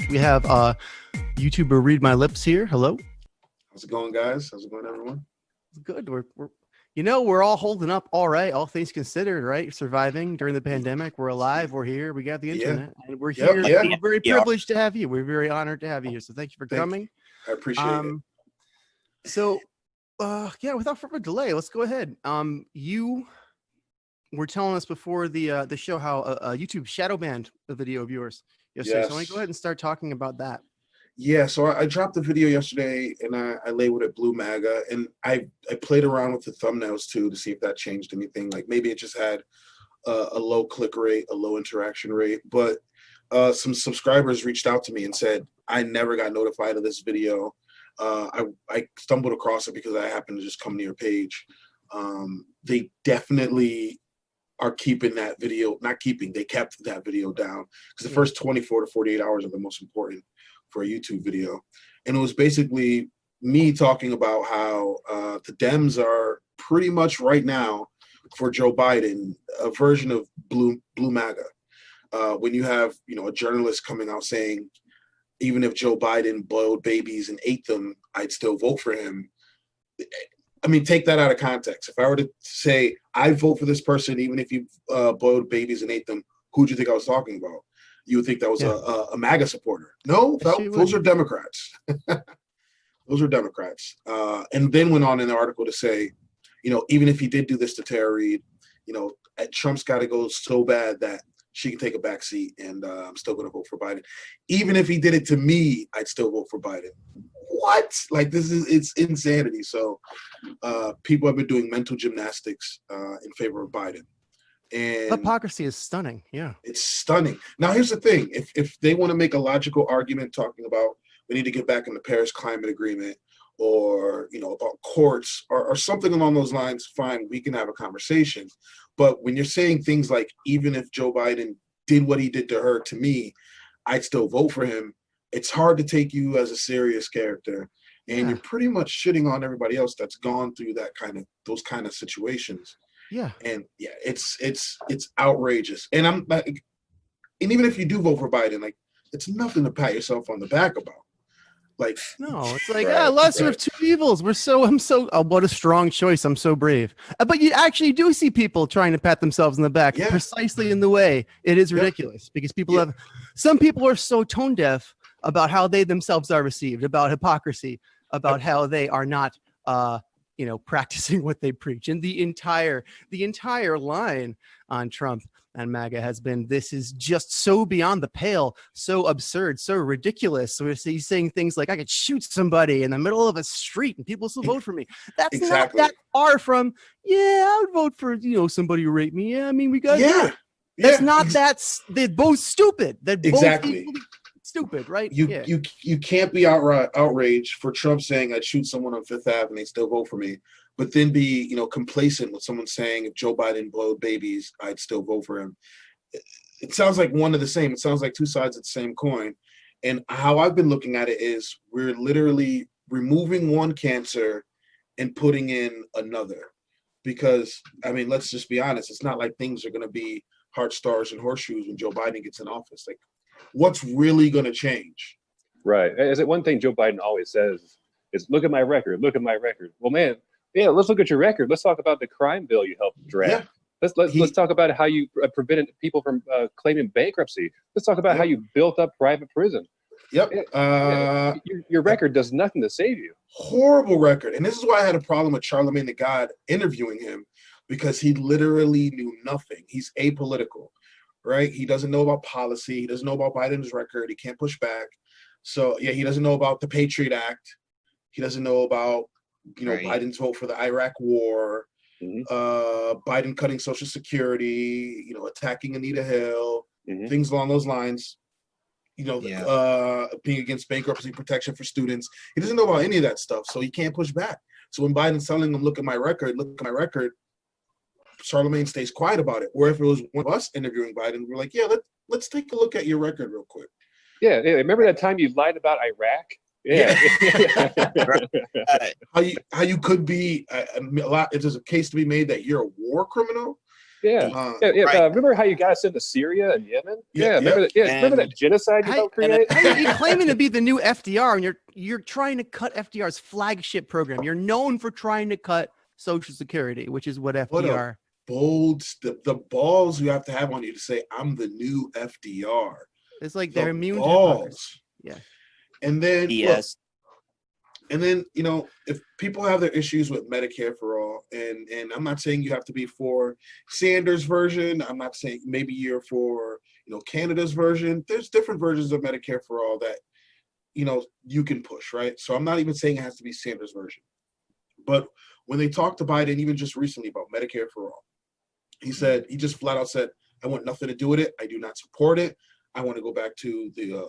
We have YouTuber Read My Lips here. Hello. How's it going, guys? How's it going, everyone? It's good. We're all holding up all right, all things considered, right? Surviving during the pandemic. We're alive. We're here. We got the internet. And we're here. We're very privileged to have you. We're very honored to have you here. So thank you for coming. I appreciate it. So, without further delay, let's go ahead. You were telling us before the show how YouTube shadow banned a video of yours yesterday. So I want to go ahead and start talking about that. Yeah, so I dropped the video yesterday, and I labeled it Blue MAGA, and I played around with the thumbnails too to see if that changed anything. Like maybe it just had a low click rate, a low interaction rate. But some subscribers reached out to me and said, I never got notified of this video. I stumbled across it because I happened to just come to your page. They definitely are keeping that video, they kept that video down because the first 24 to 48 hours are the most important for a YouTube video. And it was basically me talking about how the Dems are pretty much right now for Joe Biden, a version of Blue MAGA. When you have, a journalist coming out saying, even if Joe Biden boiled babies and ate them, I'd still vote for him. I mean, take that out of context. If I were to say, I vote for this person, even if you boiled babies and ate them, who do you think I was talking about? You would think that was a MAGA supporter. No, those are Democrats. Those are Democrats. And then went on in the article to say, even if he did do this to Tara Reid, Trump's got to go so bad that she can take a back seat, and I'm still going to vote for Biden. Even if he did it to me, I'd still vote for Biden. What? Like, it's insanity. So people have been doing mental gymnastics in favor of Biden. And hypocrisy is stunning. Yeah, it's stunning. Now, here's the thing. If they want to make a logical argument talking about we need to get back in the Paris Climate Agreement or, about courts or something along those lines, fine, we can have a conversation. But when you're saying things like, even if Joe Biden did what he did to her, to me, I'd still vote for him. It's hard to take you as a serious character. And you're pretty much shitting on everybody else that's gone through those kind of situations. Yeah. And it's outrageous. And and even if you do vote for Biden, like, it's nothing to pat yourself on the back about. Like, no, it's like, lesser of two evils. What a strong choice. I'm so brave. But you actually do see people trying to pat themselves on the back precisely in the way it is ridiculous because some people are so tone deaf about how they themselves are received, about hypocrisy, about how they are not, practicing what they preach. And the entire line on Trump and MAGA has been, this is just so beyond the pale, so absurd, so ridiculous. So he's saying things like, I could shoot somebody in the middle of a street and people still vote for me. That's not that far from, I would vote for, somebody who raped me. Yeah, I mean, we got That's not they're both stupid. They're both equally stupid, right? You can't be outraged for Trump saying I'd shoot someone on Fifth Ave and they still vote for me, but then be complacent with someone saying if Joe Biden boiled babies, I'd still vote for him. It sounds like one of the same. It sounds like two sides of the same coin. And how I've been looking at it is we're literally removing one cancer and putting in another. Because, I mean, let's just be honest. It's not like things are going to be heart stars and horseshoes when Joe Biden gets in office. Like, what's really going to change? Right. Is it one thing Joe Biden always says is, look at my record, look at my record. Well, man, let's look at your record. Let's talk about the crime bill you helped draft. Yeah. Let's talk about how you prevented people from claiming bankruptcy. Let's talk about how you built up private prison. Yep. Your record does nothing to save you. Horrible record. And this is why I had a problem with Charlemagne the God interviewing him, because he literally knew nothing. He's apolitical, right? He doesn't know about policy. He doesn't know about Biden's record. He can't push back. So, he doesn't know about the Patriot Act. He doesn't know about, Biden's vote for the Iraq war, Biden cutting Social Security, attacking Anita Hill, things along those lines. Being against bankruptcy protection for students. He doesn't know about any of that stuff, so he can't push back. So when Biden's telling him, look at my record, Charlemagne stays quiet about it. Where if it was one of us interviewing Biden, we're like, let's take a look at your record real quick. Yeah. Remember that time you lied about Iraq? Yeah. How you could be, there's a case to be made that you're a war criminal. Right. Remember how you got us into Syria and Yemen? Remember that genocide you helped create? You're claiming to be the new FDR, and you're trying to cut FDR's flagship program. You're known for trying to cut Social Security, which is what FDR. The balls you have to have on you to say I'm the new FDR. It's like they're immune to balls. Yeah. And then yes. And then, if people have their issues with Medicare for all, and I'm not saying you have to be for Sanders' version. I'm not saying maybe you're for, Canada's version. There's different versions of Medicare for all that, you can push, right? So I'm not even saying it has to be Sanders' version. But when they talked to Biden, even just recently about Medicare for all, he just flat out said, I want nothing to do with it. I do not support it. I want to go back to the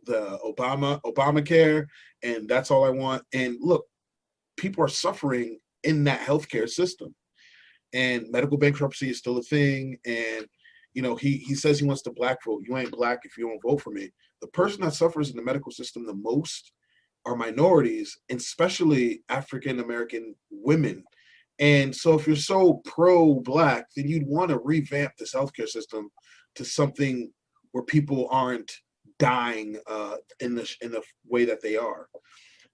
Obamacare, and that's all I want. And look, people are suffering in that healthcare system, and medical bankruptcy is still a thing. And he says he wants to black vote. You ain't black if you won't vote for me. The person that suffers in the medical system the most are minorities, and especially African American women. And so if you're so pro-black, then you'd want to revamp this healthcare system to something where people aren't dying in the way that they are.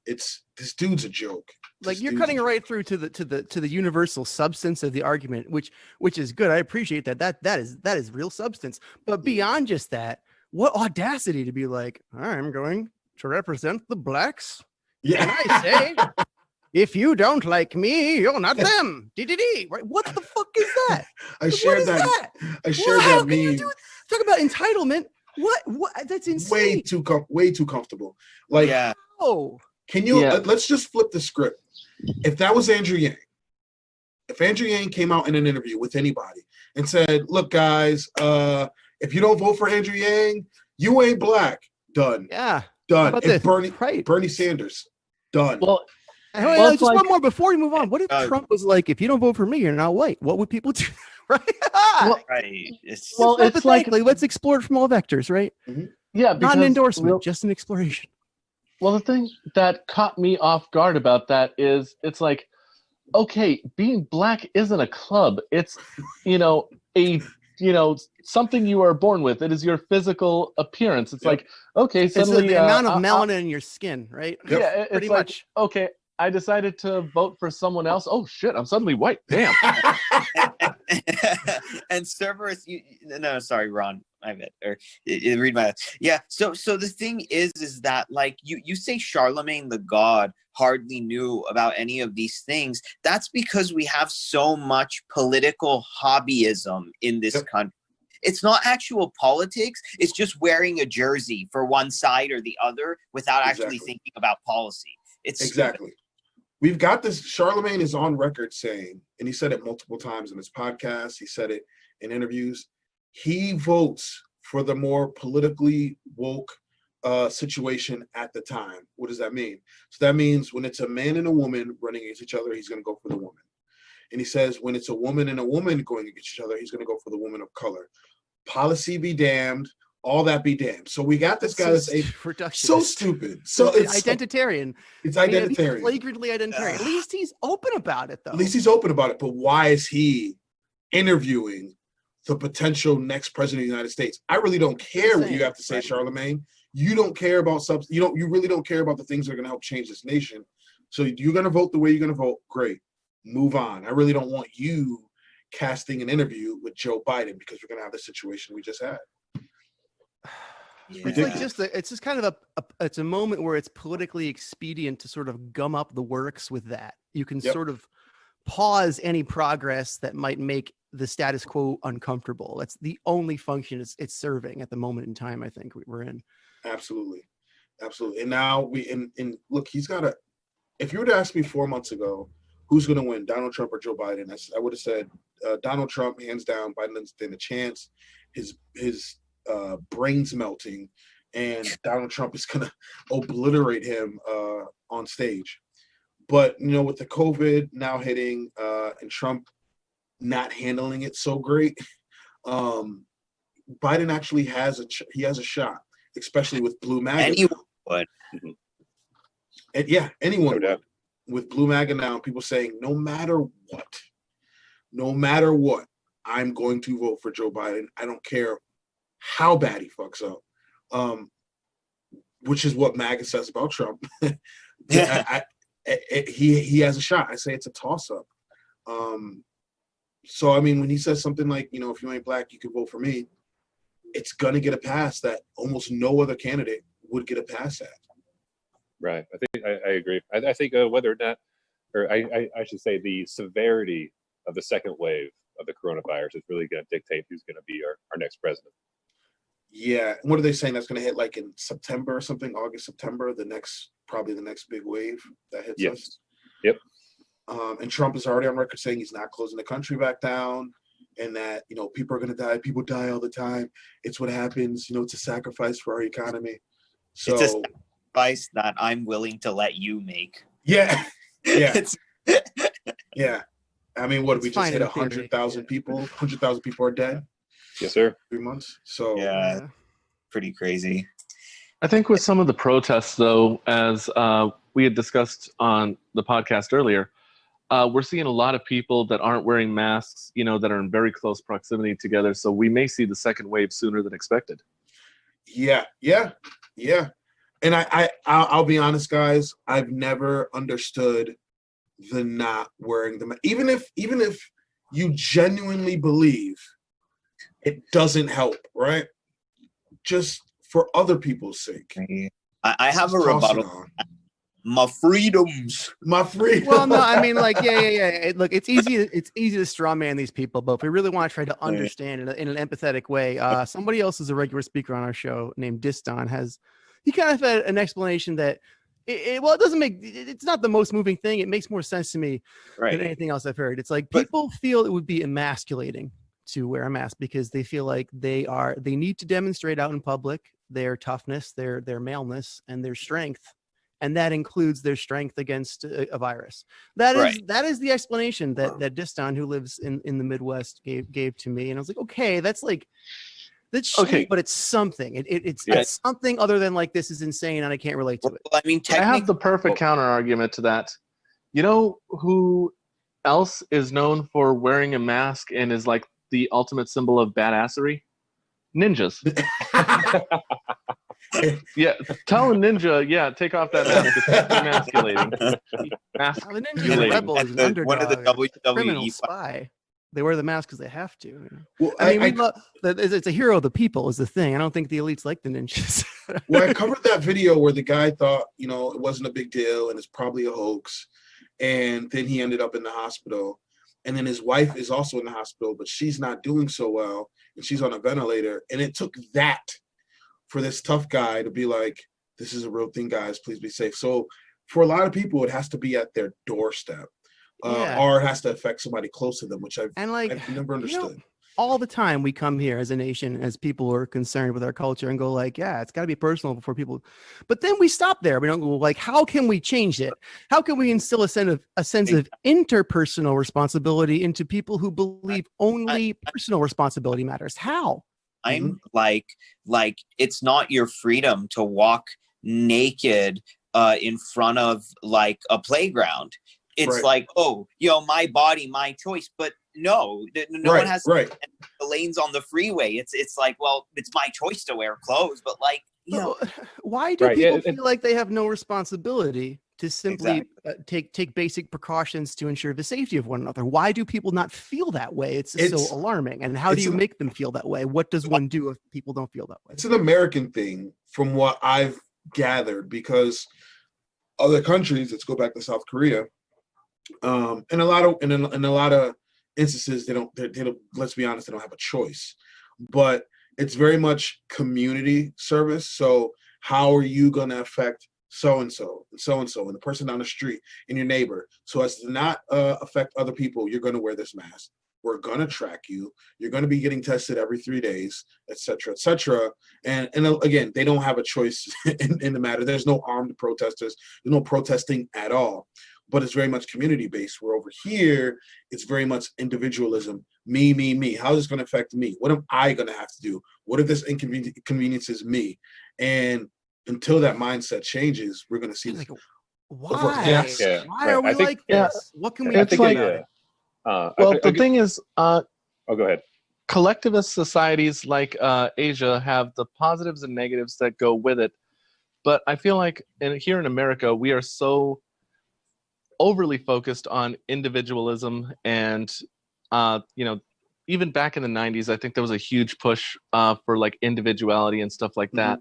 This dude's a joke. Like, you're cutting right through to the universal substance of the argument, which is good. I appreciate that. That is real substance. But beyond just that, what audacity to be like, I'm going to represent the blacks. Yeah. And I say, if you don't like me, you're not them. Right? What the fuck is that? I shared that. I shared that meme. Talk about entitlement. What? That's insane. Way too comfortable. Like, oh, can you? Let's just flip the script. If that was Andrew Yang, if Andrew Yang came out in an interview with anybody and said, "Look, guys, if you don't vote for Andrew Yang, you ain't black." Done. Yeah. Done. If Bernie Sanders, done. Well, just one more before we move on. What if Trump was like, "If you don't vote for me, you're not white"? What would people do? Right. It's like, let's explore it from all vectors, right? Mm-hmm. Yeah, not an endorsement, just an exploration. Well, the thing that caught me off guard about that is, it's like, okay, being black isn't a club. It's, something you are born with. It is your physical appearance. It's like, okay, suddenly it's the amount of melanin in your skin, right? Yep. Yeah, it's pretty like, much. Okay, I decided to vote for someone else. Oh shit, I'm suddenly white. Damn. And Cerberus, sorry, Ron. I bet, or read my. Yeah. So the thing is that, like, you say Charlemagne the God hardly knew about any of these things. That's because we have so much political hobbyism in this country. It's not actual politics. It's just wearing a jersey for one side or the other without actually thinking about policy. It's exactly. We've got this. Charlemagne is on record saying, and he said it multiple times in his podcast, he said it in interviews, he votes for the more politically woke situation at the time. What does that mean? So that means when it's a man and a woman running against each other, he's going to go for the woman. And he says when it's a woman and a woman going against each other, he's going to go for the woman of color. Policy be damned. All that be damned. So we got this guy that's so stupid. So it's identitarian. It's identitarian. Flagrantly identitarian. At least he's open about it, though. At least he's open about it. But why is he interviewing the potential next president of the United States? I really don't care what you have to say, Charlemagne. You don't care about you really don't care about the things that are going to help change this nation. So you're going to vote the way you're going to vote. Great. Move on. I really don't want you casting an interview with Joe Biden because we're going to have the situation we just had. It's like it's just kind of it's a moment where it's politically expedient to sort of gum up the works with that. You can sort of pause any progress that might make the status quo uncomfortable. That's the only function it's serving at the moment in time. I think we're in. Absolutely. And now look, he's got if you were to ask me 4 months ago, who's going to win, Donald Trump or Joe Biden? I would have said Donald Trump, hands down. Biden doesn't stand a chance. His brains melting, and Donald Trump is going to obliterate him on stage. But, with the COVID now hitting and Trump not handling it so great, Biden actually has a shot, especially with Blue MAGA. Anyone would. And anyone would. With Blue MAGA now, people saying no matter what, no matter what, I'm going to vote for Joe Biden. I don't care how bad he fucks up. Which is what MAGA says about Trump. He has a shot. I say it's a toss-up. So, I mean, when he says something like, you know, if you ain't black, you can vote for me, it's going to get a pass that almost no other candidate would get a pass at. Right. I think I agree. I think whether or not, or I should say the severity of the second wave of the coronavirus is really going to dictate who's going to be our next president. Yeah. What are they saying? That's going to hit like in September or something, August, September, probably the next big wave that hits us. Yep. And Trump is already on record saying he's not closing the country back down, and that, you know, people are going to die. People die all the time. It's what happens. You know, it's a sacrifice for our economy. So it's a sacrifice that I'm willing to let you make. Yeah. Yeah. Yeah. I mean, what, we just hit 100,000 people? 100,000 people are dead? Yes, sir. 3 months. So yeah, pretty crazy. I think with some of the protests, though, as we had discussed on the podcast earlier, we're seeing a lot of people that aren't wearing masks, you know, that are in very close proximity together. So we may see the second wave sooner than expected. Yeah. And I'll be honest, guys. I've never understood the not wearing the mask. Even if you genuinely believe it doesn't help, right? Just for other people's sake. I have a rebuttal. My freedoms. Well, no, I mean, like, yeah. Look, it's easy to straw man these people, but if we really want to try to understand in an empathetic way, somebody else is a regular speaker on our show named Diston he kind of had an explanation that it doesn't it's not the most moving thing. It makes more sense to me than anything else I've heard. It's like people feel it would be emasculating to wear a mask because they feel like they need to demonstrate out in public their toughness, their maleness, and their strength. And that includes their strength against a virus. That is the explanation that Diston, who lives in the Midwest, gave to me. And I was like, okay, that's shitty, but it's something. It's something other than like, this is insane and I can't relate to it. Well, I mean, I have the perfect counter argument to that. You know who else is known for wearing a mask and is like the ultimate symbol of badassery? Ninjas. Yeah, tell a ninja, take off that mask. It's emasculating. The ninja rebel is an underdog. One of the WWE criminal spy. They wear the mask because they have to. You know? Well, I mean, it's a hero of the people is the thing. I don't think the elites like the ninjas. Well, I covered that video where the guy thought, you know, it wasn't a big deal and it's probably a hoax. And then he ended up in the hospital. And then his wife is also in the hospital, but she's not doing so well. And she's on a ventilator. And it took that for this tough guy to be like, this is a real thing, guys, please be safe. So for a lot of people, it has to be at their doorstep. Or it has to affect somebody close to them, which I've never understood. You know, all the time we come here as a nation, as people are concerned with our culture and go like, yeah, it's got to be personal before people. But then we stop there. We don't go like, how can we change it? How can we instill a sense of interpersonal responsibility into people who believe only personal responsibility matters? How? I'm like it's not your freedom to walk naked in front of like a playground. It's like, oh, you know, my body, my choice. But no one has the lanes on the freeway. It's like, well, it's my choice to wear clothes. But like, you know, why do people feel like they have no responsibility to simply take basic precautions to ensure the safety of one another? Why do people not feel that way? It's so alarming. And how do you make them feel that way? What does one do if people don't feel that way? It's an American thing from what I've gathered, because other countries, let's go back to South Korea, in a lot of instances, they don't, let's be honest, they don't have a choice. But it's very much community service. So how are you going to affect so-and-so and so-and-so and the person down the street and your neighbor, so as to not affect other people? You're going to wear this mask. We're going to track you. You're going to be getting tested every 3 days, et cetera, et cetera. And again, they don't have a choice in the matter. There's no armed protesters. There's no protesting at all. But it's very much community-based, where over here, it's very much individualism. Me. How is this going to affect me? What am I going to have to do? What if this inconveniences me? And until that mindset changes, we're going to see this. Why? Why are we like this? What can we do? about it? The thing is, oh, go ahead. Collectivist societies like Asia have the positives and negatives that go with it. But I feel like here in America, we are so overly focused on individualism. And, even back in the 90s, I think there was a huge push for like individuality and stuff like that,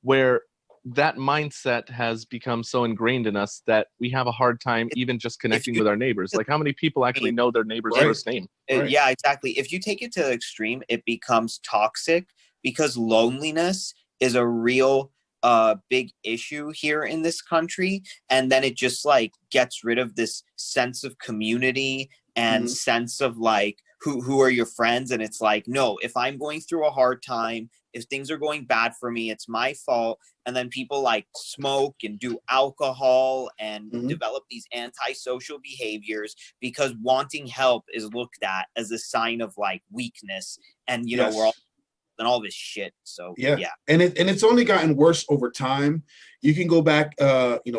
where that mindset has become so ingrained in us that we have a hard time even just connecting with our neighbors. Like, how many people actually know their neighbor's first name? Yeah, exactly. If you take it to the extreme, it becomes toxic, because loneliness is a real big issue here in this country. And then it just like gets rid of this sense of community and sense of like, who are your friends? And it's like, no, if I'm going through a hard time, if things are going bad for me, it's my fault. And then people like smoke and do alcohol and develop these antisocial behaviors because wanting help is looked at as a sign of like weakness. And, you know, we're all and all this shit. So, yeah. And it's only gotten worse over time. You can go back,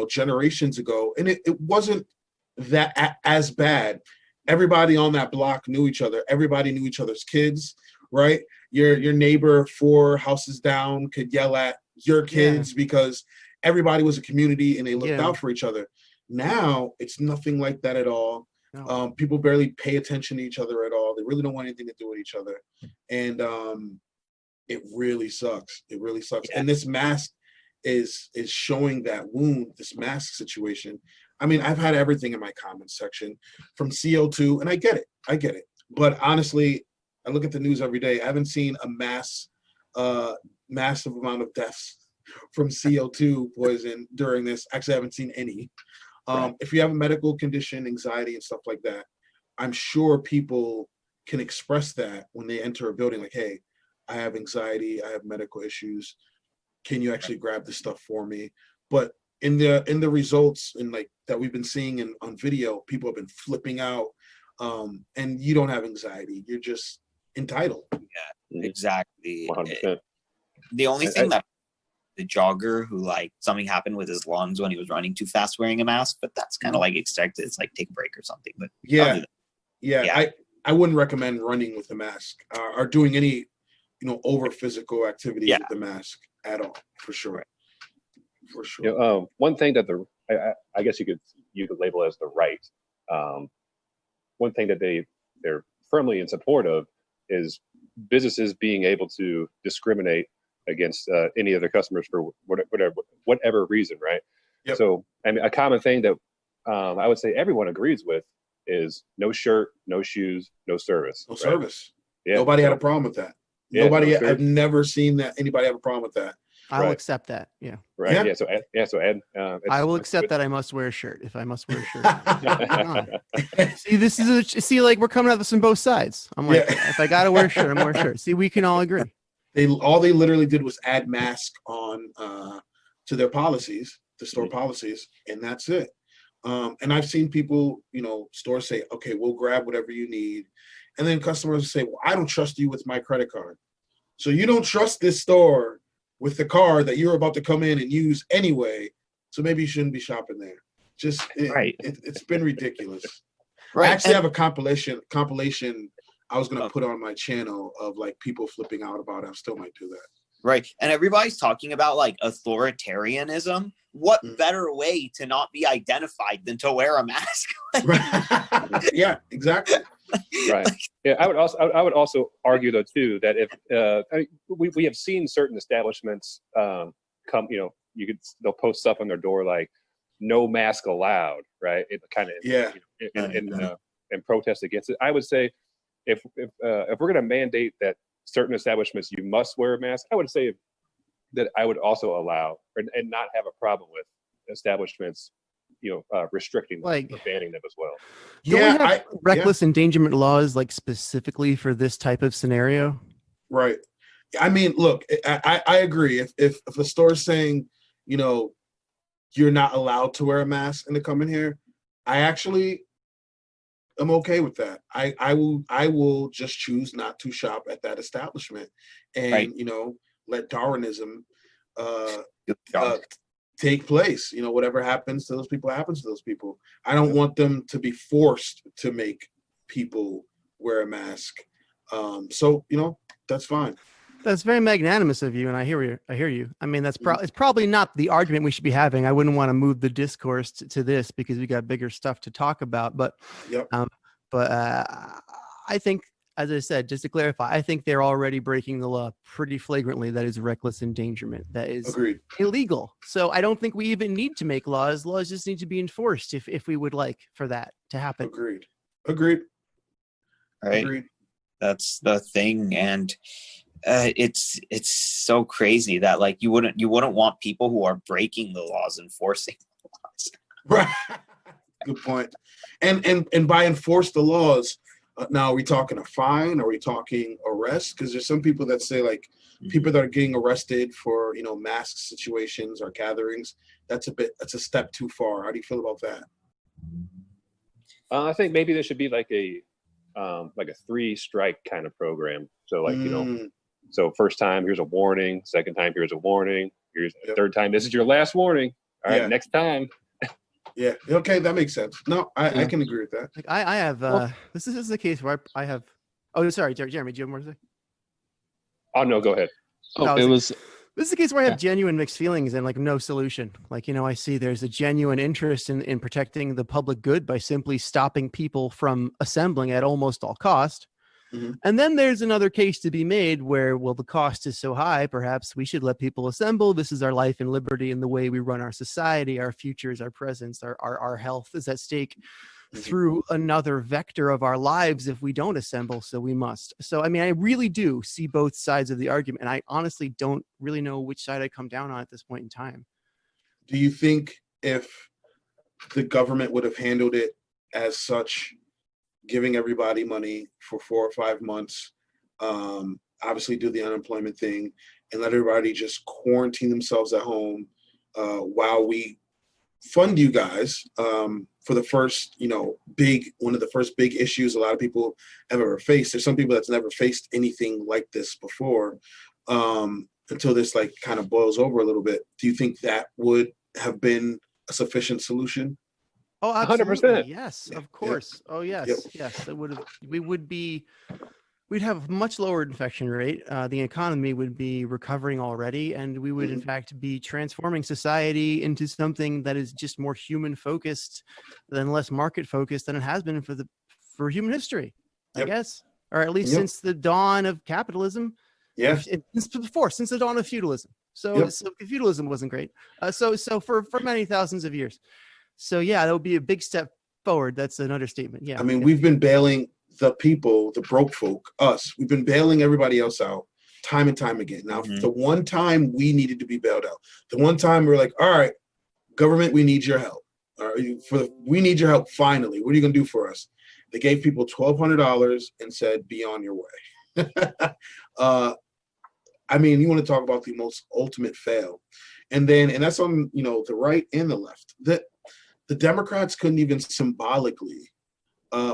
generations ago, and it wasn't that as bad. Everybody on that block knew each other. Everybody knew each other's kids, right? Your neighbor 4 houses down could yell at your kids because everybody was a community and they looked out for each other. Now it's nothing like that at all. No. People barely pay attention to each other at all. They really don't want anything to do with each other. And it really sucks. It really sucks. And this mask is showing that wound, this mask situation. I mean, I've had everything in my comments section from CO2, and I get it. But honestly, I look at the news every day. I haven't seen a massive amount of deaths from CO2 poison during this. Actually, I haven't seen any. If you have a medical condition, anxiety and stuff like that, I'm sure people can express that when they enter a building, like, hey, I have anxiety, I have medical issues. Can you actually grab this stuff for me? But in the results and like that we've been seeing on video, people have been flipping out. And you don't have anxiety. You're just entitled. Yeah, exactly. 100%. The only thing that the jogger who like something happened with his lungs when he was running too fast wearing a mask, but that's kind of like expected. It's like take a break or something. But I wouldn't recommend running with a mask or doing any over physical activities with the mask at all, for sure. For sure. One thing that I guess you could label as the right. One thing that they're firmly in support of is businesses being able to discriminate against any of their customers for whatever reason, right? Yep. So, I mean, a common thing that I would say everyone agrees with is no shirt, no shoes, no service. No service. Yeah. Nobody had a problem with that. Yeah, I've never seen that anybody have a problem with that. I'll accept that. Yeah. Right. Yeah. So Ed, I will accept that I must wear a shirt if I must wear a shirt. See, like we're coming at this from both sides. I'm like, if I gotta wear a shirt, I'm wearing a shirt. See, we can all agree. They literally did was add mask on to their policies, the store policies, and that's it. And I've seen people, stores say, okay, we'll grab whatever you need. And then customers say, well, I don't trust you with my credit card. So you don't trust this store with the card that you're about to come in and use anyway. So maybe you shouldn't be shopping there. It's been ridiculous. Right. I actually have a compilation I was going to put on my channel of like people flipping out about it. I still might do that. Right. And everybody's talking about like authoritarianism. What better way to not be identified than to wear a mask? Yeah, exactly. Right. Yeah, I would also argue though too that if we have seen certain establishments come, they'll post stuff on their door like no mask allowed, right? It kind of and protest against it. I would say if we're going to mandate that certain establishments you must wear a mask, I would say that I would also allow and not have a problem with establishments restricting them, or banning them as well. Don't we have reckless endangerment laws like specifically for this type of scenario? Right. I mean, look, I agree. If a store's saying, you're not allowed to wear a mask and to come in here, I actually am okay with that. I will just choose not to shop at that establishment and let Darwinism take place. Whatever happens to those people happens to those people. I don't want them to be forced to make people wear a mask. So, you know, that's fine. That's very magnanimous of you, and I hear you. I mean, it's probably not the argument we should be having. I wouldn't want to move the discourse to this because we got bigger stuff to talk about. But, I think, as I said, just to clarify, I think they're already breaking the law pretty flagrantly. That is reckless endangerment. That is illegal. So I don't think we even need to make laws. Laws just need to be enforced if we would like for that to happen. Agreed. Right. Agreed. That's the thing, and it's so crazy that like you wouldn't want people who are breaking the laws enforcing the laws. Right. Good point. And by enforce the laws, now are we talking a fine? Are we talking arrest? Because there's some people that say like people that are getting arrested for, you know, mask situations or gatherings. That's a step too far. How do you feel about that? I think maybe there should be like a 3-strike kind of program. So like, you know, so first time, here's a warning. Second time, here's a warning. Here's a third time, this is your last warning. All right, next time. Yeah. Okay, that makes sense. No, I can agree with that. Like I have this is the case where I have. Oh, sorry, Jeremy. Do you have more to say? Oh no, go ahead. Oh, this is the case where I have genuine mixed feelings and like no solution. Like, you know, I see there's a genuine interest in protecting the public good by simply stopping people from assembling at almost all cost. And then there's another case to be made where, well, the cost is so high, perhaps we should let people assemble. This is our life and liberty and the way we run our society, our futures, our presence, our health is at stake through another vector of our lives if we don't assemble, so we must. So, I mean, I really do see both sides of the argument, and I honestly don't really know which side I come down on at this point in time. Do you think if the government would have handled it as such, giving everybody money for 4 or 5 months, obviously do the unemployment thing, and let everybody just quarantine themselves at home while we fund you guys for the first, you know, one of the first big issues a lot of people have ever faced. There's some people that's never faced anything like this before until this like kind of boils over a little bit. Do you think that would have been a sufficient solution? Oh, absolutely. 100%. Yes, of course. Yep. Oh, yes. Yes. We'd have a much lower infection rate. The economy would be recovering already, and we would in fact be transforming society into something that is just more human focused than less market focused than it has been for human history, I guess, or at least since the dawn of capitalism. Since the dawn of feudalism. So feudalism wasn't great. So for many thousands of years. So yeah, that would be a big step forward. That's an understatement. Yeah. I mean, we've been bailing the people, the broke folk, us. We've been bailing everybody else out time and time again. Now, the one time we needed to be bailed out, the one time we were like, all right, government, we need your help. All right, we need your help finally. What are you going to do for us? They gave people $1,200 and said, be on your way. I mean, you want to talk about the most ultimate fail. And that's on, you know, the right and the left. The Democrats couldn't even symbolically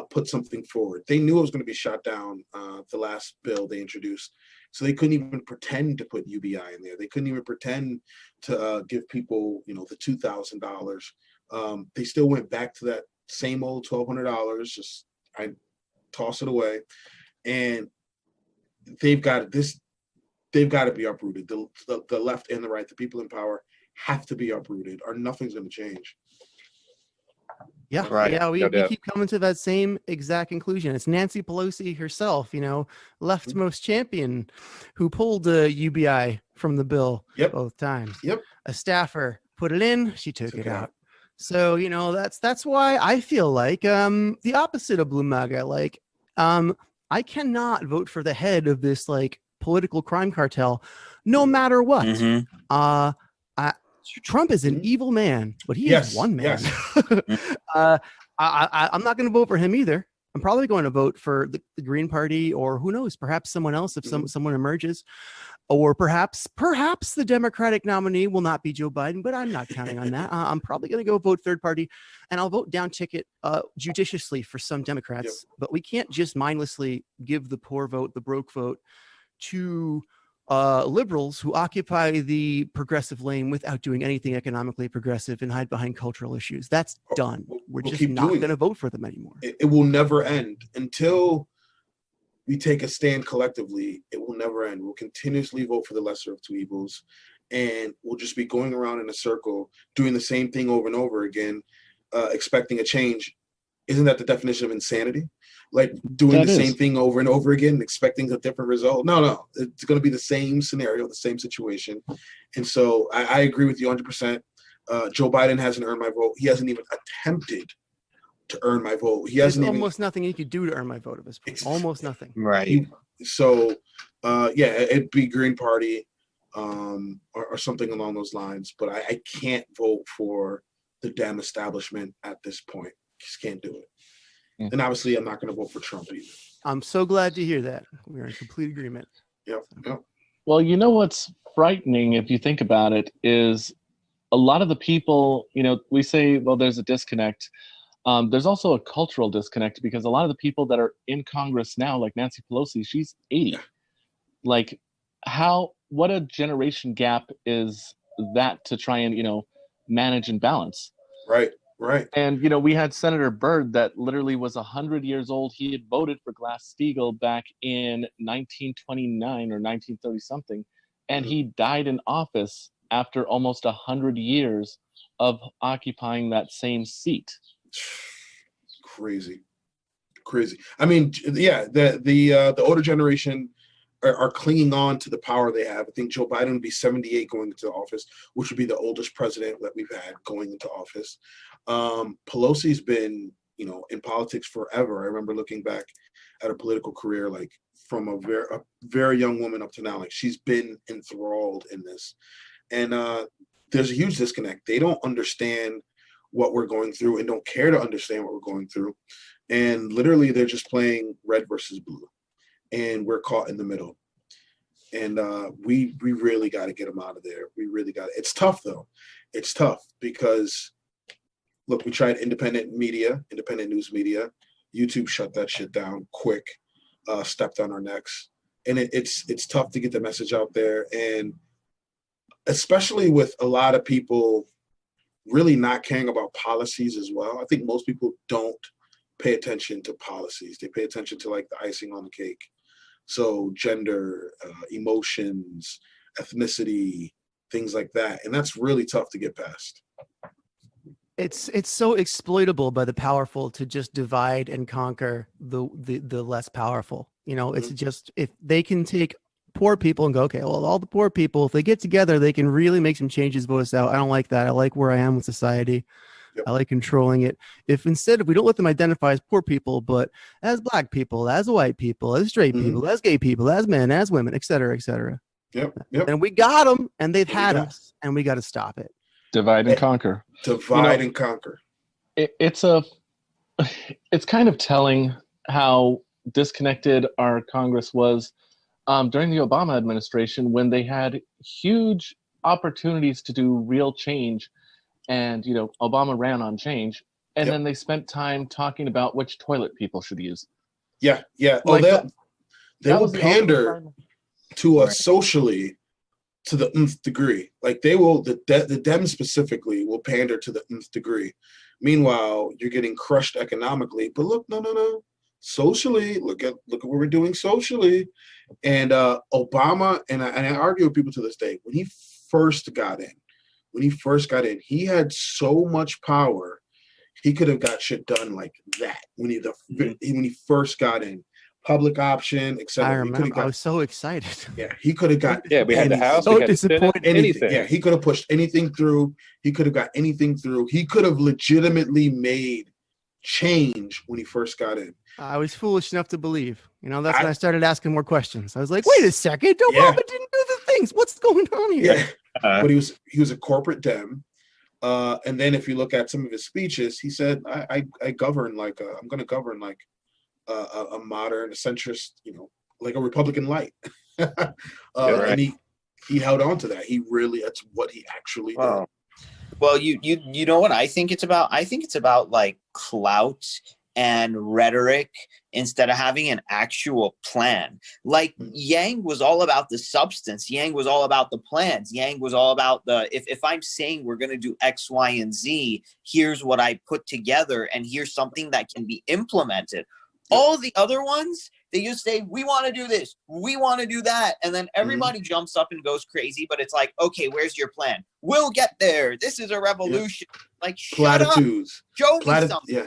put something forward. They knew it was going to be shot down, the last bill they introduced. So they couldn't even pretend to put UBI in there. They couldn't even pretend to give people, you know, the $2,000. They still went back to that same old $1,200. Just I toss it away, and they've got to be uprooted. The left and the right, the people in power, have to be uprooted, or nothing's going to change. Yeah, right. Yeah, we keep coming to that same exact conclusion. It's Nancy Pelosi herself, you know, leftmost champion, who pulled UBI from the bill both times. A staffer put it in, she took it out. So, you know, that's why I feel like the opposite of Blue MAGA. Like, I cannot vote for the head of this like political crime cartel, no matter what. Trump is an evil man, but he is one man. I'm not going to vote for him either. I'm probably going to vote for the Green Party, or who knows, perhaps someone else if someone emerges, or perhaps the Democratic nominee will not be Joe Biden, but I'm not counting on that. I'm probably going to go vote third party, and I'll vote down ticket judiciously for some Democrats. But we can't just mindlessly give the poor vote, the broke vote, to liberals who occupy the progressive lane without doing anything economically progressive and hide behind cultural issues. That's done. We're just not going to vote for them anymore. It will never end until we take a stand collectively. It will never end. We'll continuously vote for the lesser of two evils, and we'll just be going around in a circle, doing the same thing over and over again, expecting a change. Isn't that the definition of insanity? Like doing the same thing over and over again, expecting a different result? No. It's going to be the same scenario, the same situation. And so I agree with you 100%. Joe Biden hasn't earned my vote. He hasn't even attempted to earn my vote. There's almost nothing he could do to earn my vote at this point. Almost nothing. Right. It'd be Green Party or something along those lines. But I can't vote for the damn establishment at this point. Just can't do it. And obviously, I'm not going to vote for Trump either. I'm so glad to hear that. We're in complete agreement. Yep. Well, you know what's frightening, if you think about it, is a lot of the people, we say, well, there's a disconnect. There's also a cultural disconnect because a lot of the people that are in Congress now, like Nancy Pelosi, she's 80. Like, what a generation gap is that to try and, manage and balance. Right. And, we had Senator Byrd that literally was 100 years old. He had voted for Glass-Steagall back in 1929 or 1930 something. And he died in office after almost 100 years of occupying that same seat. Crazy. I mean, the older generation are clinging on to the power they have. I think Joe Biden would be 78 going into office, which would be the oldest president that we've had going into office. Pelosi's been, in politics forever. I remember looking back at her political career, like from a very young woman up to now, like she's been enthralled in this. And there's a huge disconnect. They don't understand what we're going through and don't care to understand what we're going through. And literally they're just playing red versus blue. And we're caught in the middle. And we really got to get them out of there. We really got to. It's tough, though. It's tough because, look, we tried independent news media. YouTube shut that shit down quick, stepped on our necks. And it's tough to get the message out there. And especially with a lot of people really not caring about policies as well. I think most people don't pay attention to policies. They pay attention to like the icing on the cake. So gender, emotions, ethnicity, things like that. And that's really tough to get past. It's so exploitable by the powerful to just divide and conquer the less powerful. It's just, if they can take poor people and go, okay, well, all the poor people, if they get together, they can really make some changes, vote us out. I don't like that. I like where I am with society. Yep. I like controlling it. If we don't let them identify as poor people, but as black people, as white people, as straight people, as gay people, as men, as women, et cetera, et cetera. Yep. And we got them, and they've had us, and we got to stop it. Divide and conquer. And conquer. It's kind of telling how disconnected our Congress was during the Obama administration when they had huge opportunities to do real change. And, Obama ran on change. And then they spent time talking about which toilet people should use. Yeah. Like they will pander to us socially to the nth degree. Like they will, the Dems specifically will pander to the nth degree. Meanwhile, you're getting crushed economically. But look, no. Socially, look at what we're doing socially. And Obama, and I argue with people to this day, when he first got in, he had so much power. He could have got shit done like that when he first got in. Public option, etc. I remember. I was so excited. Yeah, he could have got. Yeah, we had the House. So disappointed. Anything. Yeah, he could have pushed anything through. He could have got anything through. He could have legitimately made change when he first got in. I was foolish enough to believe. That's when I started asking more questions. I was like, wait a second, Obama didn't do the things. What's going on here? Yeah. But he was a corporate Dem. And then if you look at some of his speeches, he said, I govern like I'm going to govern like a modern, a centrist, like a Republican light. And he held on to that. That's what he actually did. Well, you know what I think it's about? I think it's about like clout and rhetoric instead of having an actual plan. Like Yang was all about the substance. Yang was all about the plans. Yang was all about if I'm saying we're going to do X, Y, and Z, here's what I put together, and here's something that can be implemented. All the other ones, they just say, we want to do this, we want to do that. And then everybody jumps up and goes crazy. But it's like, okay, where's your plan? We'll get there. This is a revolution. Like, shut platitudes. up. Show me something. Yeah.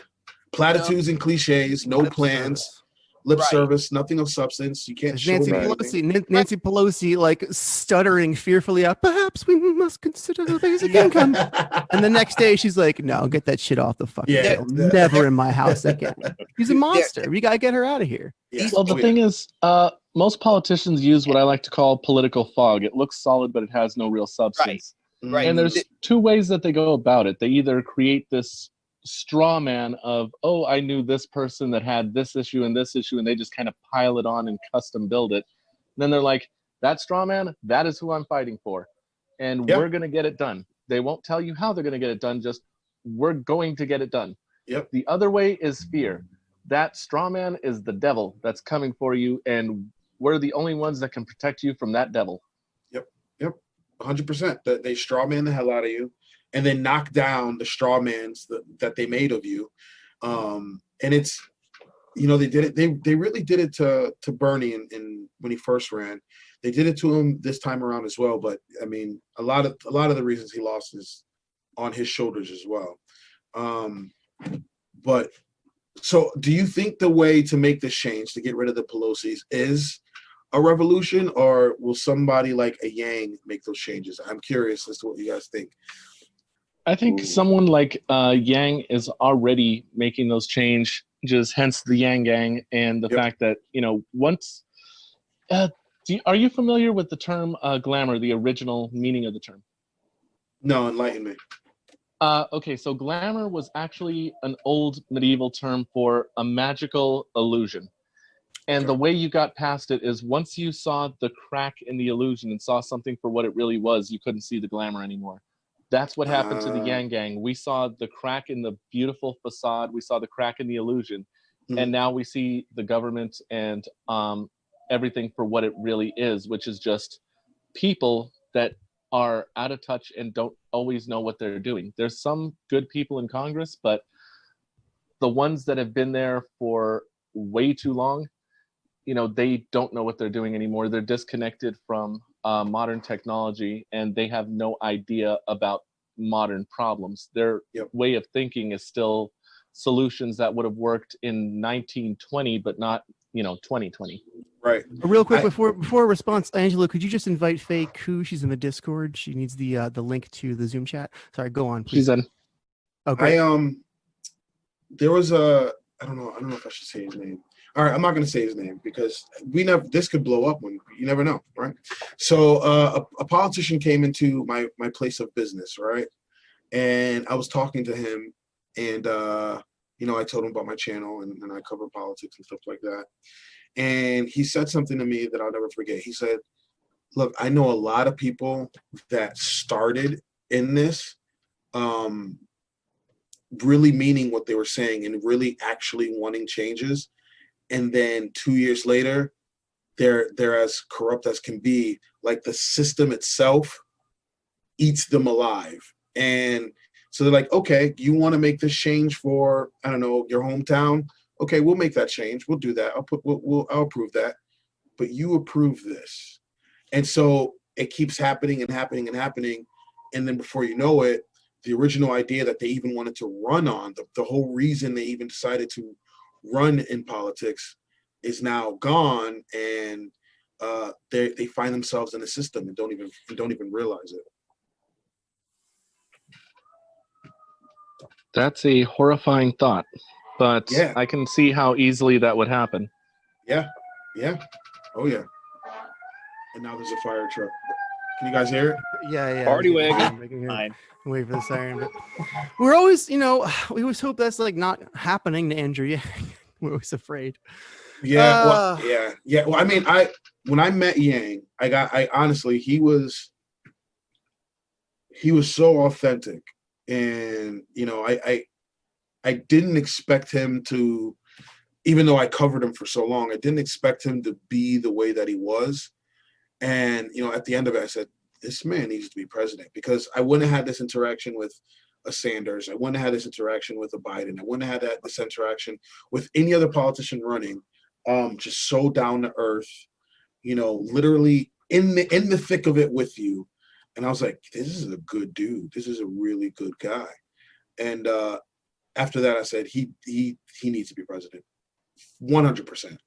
Platitudes and cliches, no plans. Lip service, nothing of substance. You can't show Nancy Pelosi, like stuttering fearfully out. Perhaps we must consider the basic income. And the next day, she's like, "No, get that shit off the fucking bill. Never in my house again." She's a monster. We gotta get her out of here. Yeah. Well, the thing is, most politicians use what I like to call political fog. It looks solid, but it has no real substance. Right. And there's two ways that they go about it. They either create this straw man of, oh, I knew this person that had this issue, and they just kind of pile it on and custom build it. And then they're like, that straw man, that is who I'm fighting for. And we're going to get it done. They won't tell you how they're going to get it done, just we're going to get it done. Yep. The other way is fear. That straw man is the devil that's coming for you, and we're the only ones that can protect you from that devil. Yep. 100%. They straw man the hell out of you, and then knock down the straw mans that they made of you. And it's, they did it. They really did it to Bernie in when he first ran. They did it to him this time around as well. But I mean, a lot of the reasons he lost is on his shoulders as well. But so do you think the way to make this change, to get rid of the Pelosi's, is a revolution, or will somebody like a Yang make those changes? I'm curious as to what you guys think. I think someone like Yang is already making those changes, hence the Yang Gang, and the fact that, once... are you familiar with the term glamour, the original meaning of the term? No, enlighten me. Okay, so glamour was actually an old medieval term for a magical illusion. And the way you got past it is once you saw the crack in the illusion and saw something for what it really was, you couldn't see the glamour anymore. That's what happened to the Yang Gang. We saw the crack in the beautiful facade. We saw the crack in the illusion. And now we see the government and everything for what it really is, which is just people that are out of touch and don't always know what they're doing. There's some good people in Congress, but the ones that have been there for way too long, they don't know what they're doing anymore. They're disconnected from modern technology, and they have no idea about modern problems. Their way of thinking is still solutions that would have worked in 1920, but not 2020. Right. Real quick, before a response, Angelo, could you just invite Faye Koo? She's in the Discord. She needs the link to the Zoom chat. Sorry, go on, please. She's in. Oh, great. There was I don't know if I should say his name. All right, I'm not going to say his name because this could blow up when you never know, right? So a politician came into my place of business, right? And I was talking to him, and I told him about my channel and I cover politics and stuff like that. And he said something to me that I'll never forget. He said, "Look, I know a lot of people that started in this really meaning what they were saying and really actually wanting changes. And then 2 years later, they're as corrupt as can be. Like the system itself eats them alive." And so they're like, "Okay, you want to make this change for, I don't know, your hometown? Okay, we'll make that change. We'll do that. I'll approve that. But you approve this." And so it keeps happening and happening and happening. And then before you know it, the original idea that they even wanted to run on, the whole reason they even decided to run in politics is now gone, and they find themselves in a system and don't even realize it. That's a horrifying thought, but I can see how easily that would happen. Yeah. Oh yeah. And now there's a fire truck. Can you guys hear it? Yeah. Party wagon. Wait for the siren. But we're always, we always hope that's like not happening to Andrew. Yeah, we're always afraid. Yeah. Well, I mean, when I met Yang, I honestly, he was so authentic, and I didn't expect him to, even though I covered him for so long, I didn't expect him to be the way that he was. And, you know, at the end of it, I said, this man needs to be president, because I wouldn't have had this interaction with a Sanders. I wouldn't have had this interaction with a Biden. I wouldn't have had this interaction with any other politician running. Just so down to earth, you know, literally in the thick of it with you. And I was like, this is a good dude. This is a really good guy. And after that, I said, he needs to be president. 100%.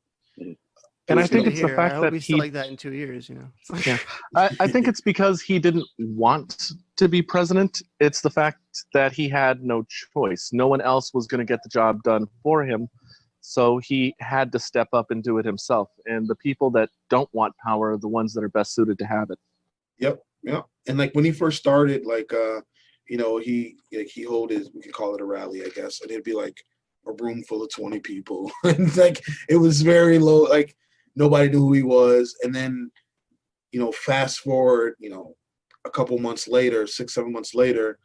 And I think it's the fact that he's still like that in 2 years, you know. Yeah, I think it's because he didn't want to be president. It's the fact that he had no choice. No one else was going to get the job done for him. So he had to step up and do it himself. And the people that don't want power are the ones that are best suited to have it. Yep. Yeah. And like when he first started, like, you know, he hold his, we can call it a rally, I guess. And it'd be like a room full of 20 people. And like, it was very low. Like, nobody knew who he was. And then, you know, fast forward, you know, a couple months later, 6-7 months later,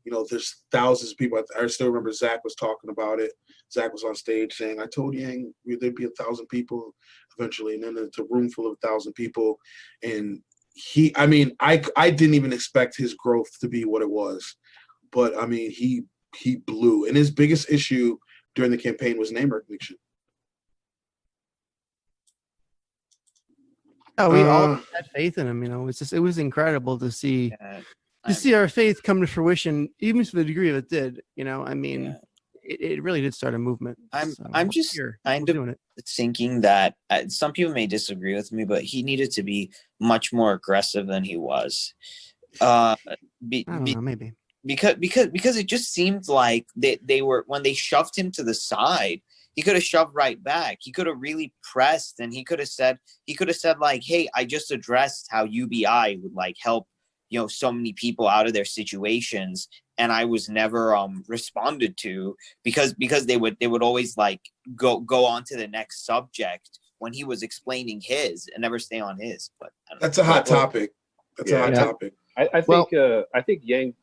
you know, there's thousands of people. I still remember Zach was talking about it. Zach was on stage saying, I told Yang there'd be 1,000 people eventually. And then it's a room full of 1,000 people. And I mean, I didn't even expect his growth to be what it was. But I mean, he blew. And his biggest issue during the campaign was name recognition. Oh, we all had faith in him, you know. It was incredible to see our faith come to fruition, even to the degree that it did. You know, I mean, it really did start a movement. I'm just kind of thinking that some people may disagree with me, but he needed to be much more aggressive than he was. I don't know, maybe because it just seemed like they were, when they shoved him to the side, he could have shoved right back. He could have really pressed, and he could have said like, hey, I just addressed how UBI would like help, you know, so many people out of their situations, and I was never responded to because they would always like go on to the next subject when he was explaining his and never stay on his. But that's a hot topic. That's a hot topic. I think Yang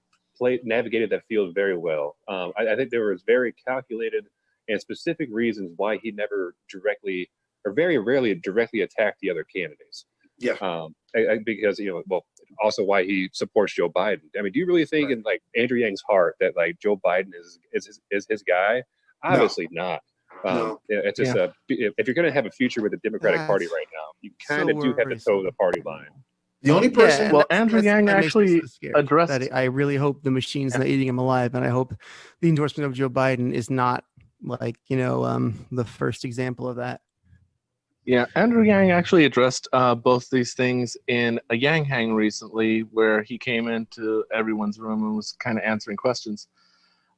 navigated that field very well. I think there was very calculated and specific reasons why he never directly, or very rarely directly, attacked the other candidates. Yeah. Because, you know, well, also why he supports Joe Biden. I mean, do you really think in like Andrew Yang's heart that like Joe Biden is his guy? Obviously not. No. It's just if you're going to have a future with the Democratic Party right now, you kind of do have to toe the party line. The only person, Andrew Yang actually addressed that. I really hope the machine's not eating him alive, and I hope the endorsement of Joe Biden is not like, you know, the first example of that. Yeah, Andrew Yang actually addressed both these things in a Yang Hang recently, where he came into everyone's room and was kind of answering questions.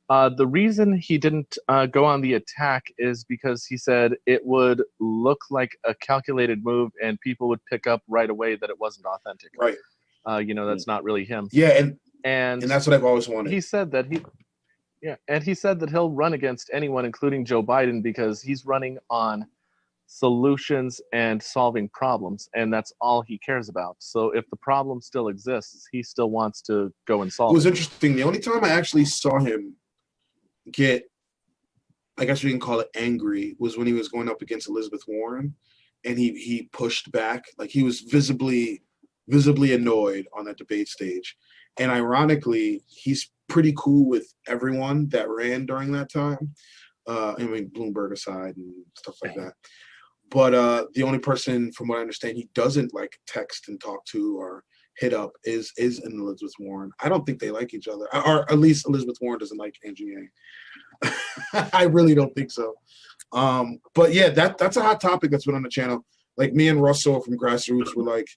The reason he didn't go on the attack is because he said it would look like a calculated move and people would pick up right away that it wasn't authentic. Right. You know, that's not really him. Yeah, and that's what I've always wanted. He said that he said that he'll run against anyone, including Joe Biden, because he's running on solutions and solving problems, and that's all he cares about. So if the problem still exists, he still wants to go and solve it. It was interesting. The only time I actually saw him get, I guess we can call it angry, was when he was going up against Elizabeth Warren, and he pushed back. Like, he was visibly annoyed on that debate stage. And ironically, he's pretty cool with everyone that ran during that time. I mean, Bloomberg aside and stuff like that. But the only person, from what I understand, he doesn't like text and talk to or hit up is Elizabeth Warren. I don't think they like each other, or at least Elizabeth Warren doesn't like Andrew Yang. I really don't think so. But yeah, that's a hot topic that's been on the channel. Like, me and Russell from Grassroots were like,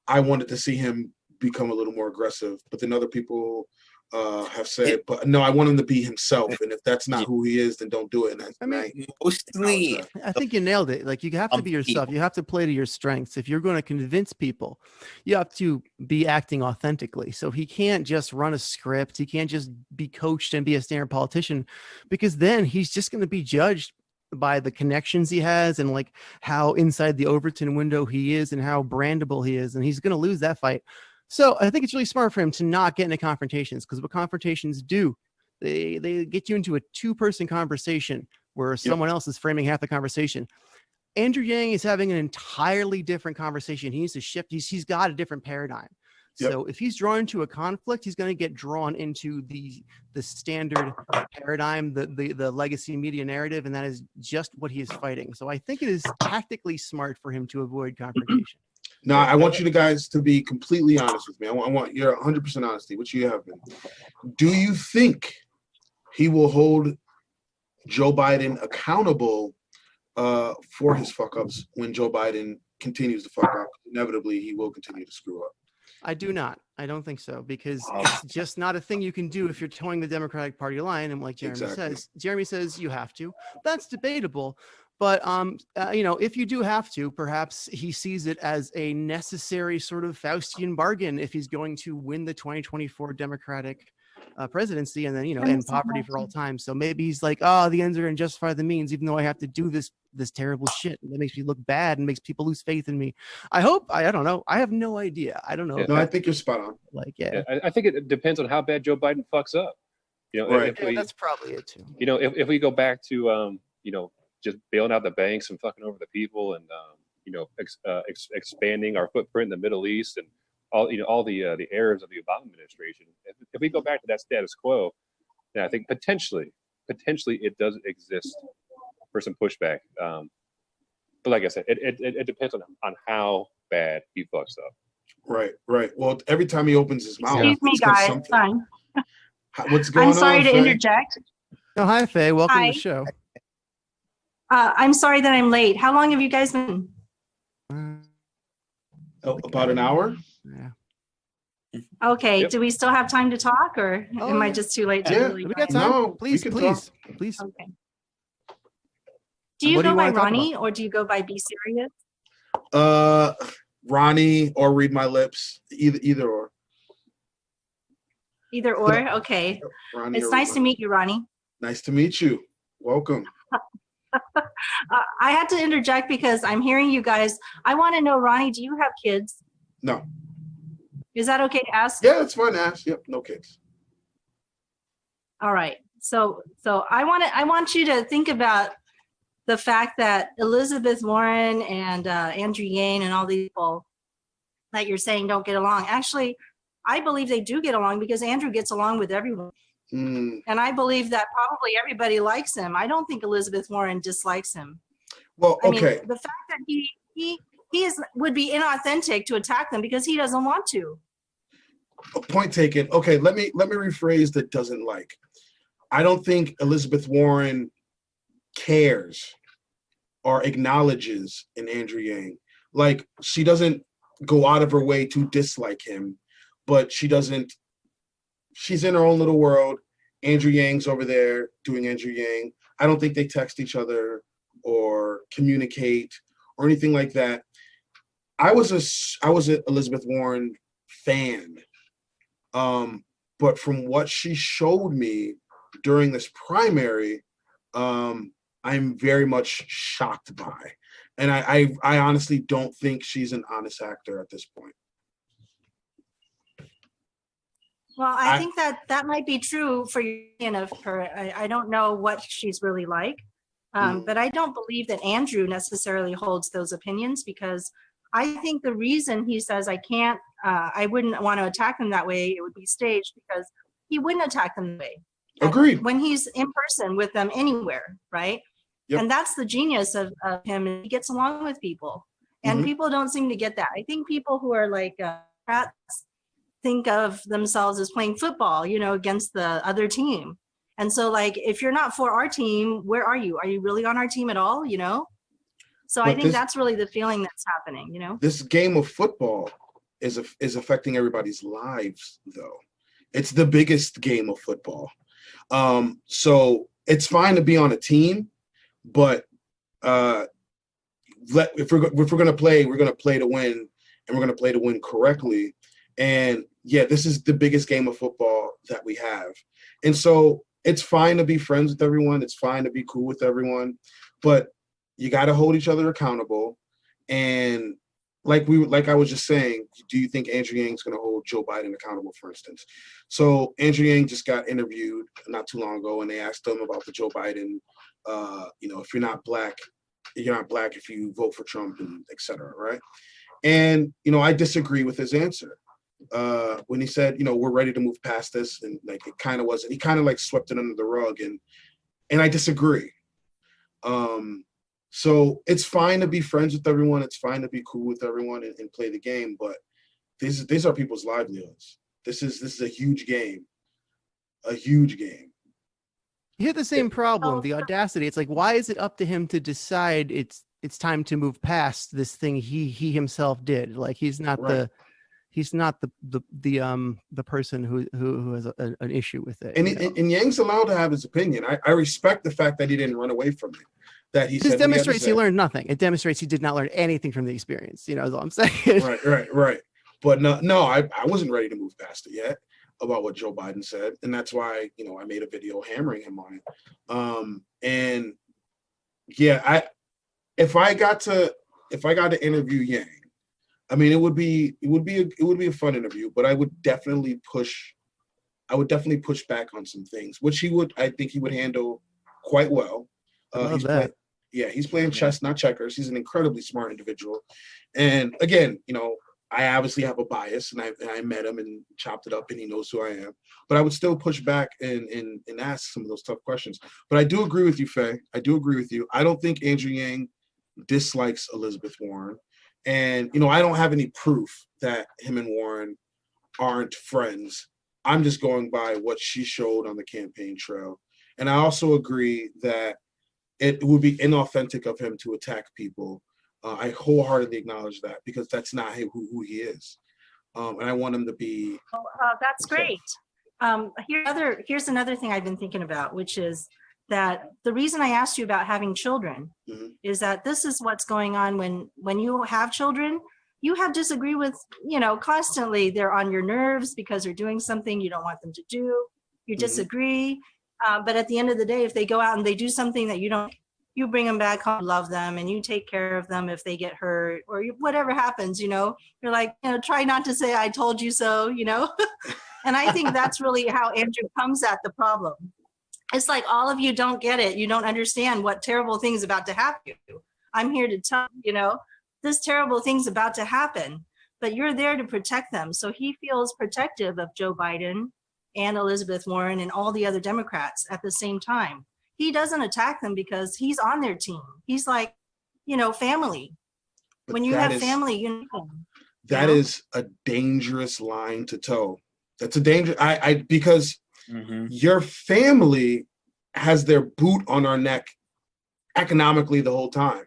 I wanted to see him become a little more aggressive, but then other people have said, but no, I want him to be himself, and if that's not who he is, then don't do it. And mostly, I think you nailed it. Like, you have to be yourself. You have to play to your strengths. If you're going to convince people, you have to be acting authentically. So he can't just run a script. He can't just be coached and be a standard politician, because then he's just going to be judged by the connections he has and like how inside the Overton window he is and how brandable he is, and he's going to lose that fight. So I think it's really smart for him to not get into confrontations, because what confrontations do they get you into a two-person conversation where someone else is framing half the conversation. Andrew Yang is having an entirely different conversation. He needs to shift. He's got a different paradigm. So if he's drawn into a conflict, he's going to get drawn into the standard paradigm, the legacy media narrative, and that is just what he is fighting. So I think it is tactically smart for him to avoid confrontation. Now, I want you guys to be completely honest with me. I want your 100% honesty, which you have been. Do you think he will hold Joe Biden accountable for his fuck-ups when Joe Biden continues to fuck up? Inevitably, he will continue to screw up. I do not. I don't think so, because it's just not a thing you can do if you're towing the Democratic Party line. And like Jeremy says you have to. That's debatable. But, if you do have to, perhaps he sees it as a necessary sort of Faustian bargain if he's going to win the 2024 Democratic presidency and then, end poverty for all time. So maybe he's like, oh, the ends are going to justify the means, even though I have to do this terrible shit. And that makes me look bad and makes people lose faith in me. I don't know. I have no idea. I don't know. No, I think you're spot on. I think it depends on how bad Joe Biden fucks up. That's probably it too. If we go back to, just bailing out the banks and fucking over the people and, expanding our footprint in the Middle East and all the errors of the Obama administration. If we go back to that status quo, then I think potentially it does exist for some pushback. But like I said, it depends on how bad he fucks up. Right. Well, every time he opens his mouth, excuse me, guys. Fine. What's going on? I'm sorry to Faye? Interject. Oh, hi, Faye. Welcome to the show. I'm sorry that I'm late. How long have you guys been? About an hour. Yeah. Okay. Yep. Do we still have time to talk, or am I just too late to really? We got join? time. No, Please. Okay. Do you What do go you by wanna talk Ronnie or do you go by Be Serious? Ronnie or Read My Lips, either or. Either or. Okay. Ronnie It's or nice Read to My meet you, Ronnie. Nice to meet you. Welcome. I had to interject because I'm hearing you guys. I want to know, Ronnie, do you have kids? No. Is that okay to ask? Yeah, it's fine to ask. Yep, no kids. All right. So I want you to think about the fact that Elizabeth Warren and Andrew Yang and all these people that you're saying don't get along. Actually, I believe they do get along because Andrew gets along with everyone. And I believe that probably everybody likes him. I don't think Elizabeth Warren dislikes him. Well, okay. I mean, the fact that he would be inauthentic to attack them because he doesn't want to. Point taken. Okay, let me rephrase that doesn't like. I don't think Elizabeth Warren cares or acknowledges an Andrew Yang. Like, she doesn't go out of her way to dislike him, but she's in her own little world. Andrew Yang's over there doing Andrew Yang. I don't think they text each other or communicate or anything like that. I was an Elizabeth Warren fan. But from what she showed me during this primary, I'm very much shocked by. And I honestly don't think she's an honest actor at this point. Well, I think that might be true for you of her. I don't know what she's really like, but I don't believe that Andrew necessarily holds those opinions because I think the reason he says I wouldn't want to attack them that way, it would be staged because he wouldn't attack them that way. Agreed. When he's in person with them anywhere, right? Yep. And that's the genius of him. He gets along with people, and people don't seem to get that. I think people who are like rats think of themselves as playing football, against the other team. And so, like, if you're not for our team, where are you? Are you really on our team at all? So I think that's really the feeling that's happening. This game of football is affecting everybody's lives, though. It's the biggest game of football. So it's fine to be on a team, but if we're going to play, we're going to play to win, and we're going to play to win correctly. And yeah, this is the biggest game of football that we have. And so it's fine to be friends with everyone. It's fine to be cool with everyone, but you got to hold each other accountable. And like I was just saying, do you think Andrew Yang's going to hold Joe Biden accountable, for instance? So Andrew Yang just got interviewed not too long ago, and they asked him about the Joe Biden, if you're not black if you vote for Trump, and et cetera, right? And, I disagree with his answer. When he said, we're ready to move past this, and like it kind of wasn't, he kind of like swept it under the rug, and I disagree. So it's fine to be friends with everyone. It's fine to be cool with everyone and play the game, but these are people's livelihoods. This is a huge game, You hit the same problem, the audacity. It's like, why is it up to him to decide it's time to move past this thing he himself did? Like he's not right. the person who has an issue with it. And Yang's allowed to have his opinion. I respect the fact that he didn't run away from it. That he said demonstrates he learned nothing. It demonstrates he did not learn anything from the experience. Is all I'm saying. Right. But no, I wasn't ready to move past it yet about what Joe Biden said, and that's why I made a video hammering him on it. And yeah, if I got to interview Yang, I mean, it would be a fun interview, but I would definitely push back on some things, which I think he would handle quite well. He's playing chess, not checkers. He's an incredibly smart individual. And again, I obviously have a bias, and I met him and chopped it up, and he knows who I am. But I would still push back and ask some of those tough questions. But I do agree with you, Faye. I do agree with you. I don't think Andrew Yang dislikes Elizabeth Warren. And, I don't have any proof that him and Warren aren't friends. I'm just going by what she showed on the campaign trail. And I also agree that it would be inauthentic of him to attack people. I wholeheartedly acknowledge that, because that's not who he is. And I want him to be. That's great. Here's another thing I've been thinking about, which is that the reason I asked you about having children is that this is what's going on when you have children. You have disagree with, constantly. They're on your nerves because they're doing something you don't want them to do. You disagree. But at the end of the day, if they go out and they do something that you bring them back home, love them, and you take care of them if they get hurt or whatever happens, you're like, try not to say, I told you so, And I think that's really how Andrew comes at the problem. It's like, all of you don't get it. You don't understand what terrible thing's about to happen to you. I'm here to tell this terrible thing's about to happen, but you're there to protect them. So he feels protective of Joe Biden and Elizabeth Warren and all the other Democrats at the same time. He doesn't attack them because he's on their team. He's like, family. But when you have family, that is a dangerous line to toe. That's a danger. Because your family has their boot on our neck economically the whole time.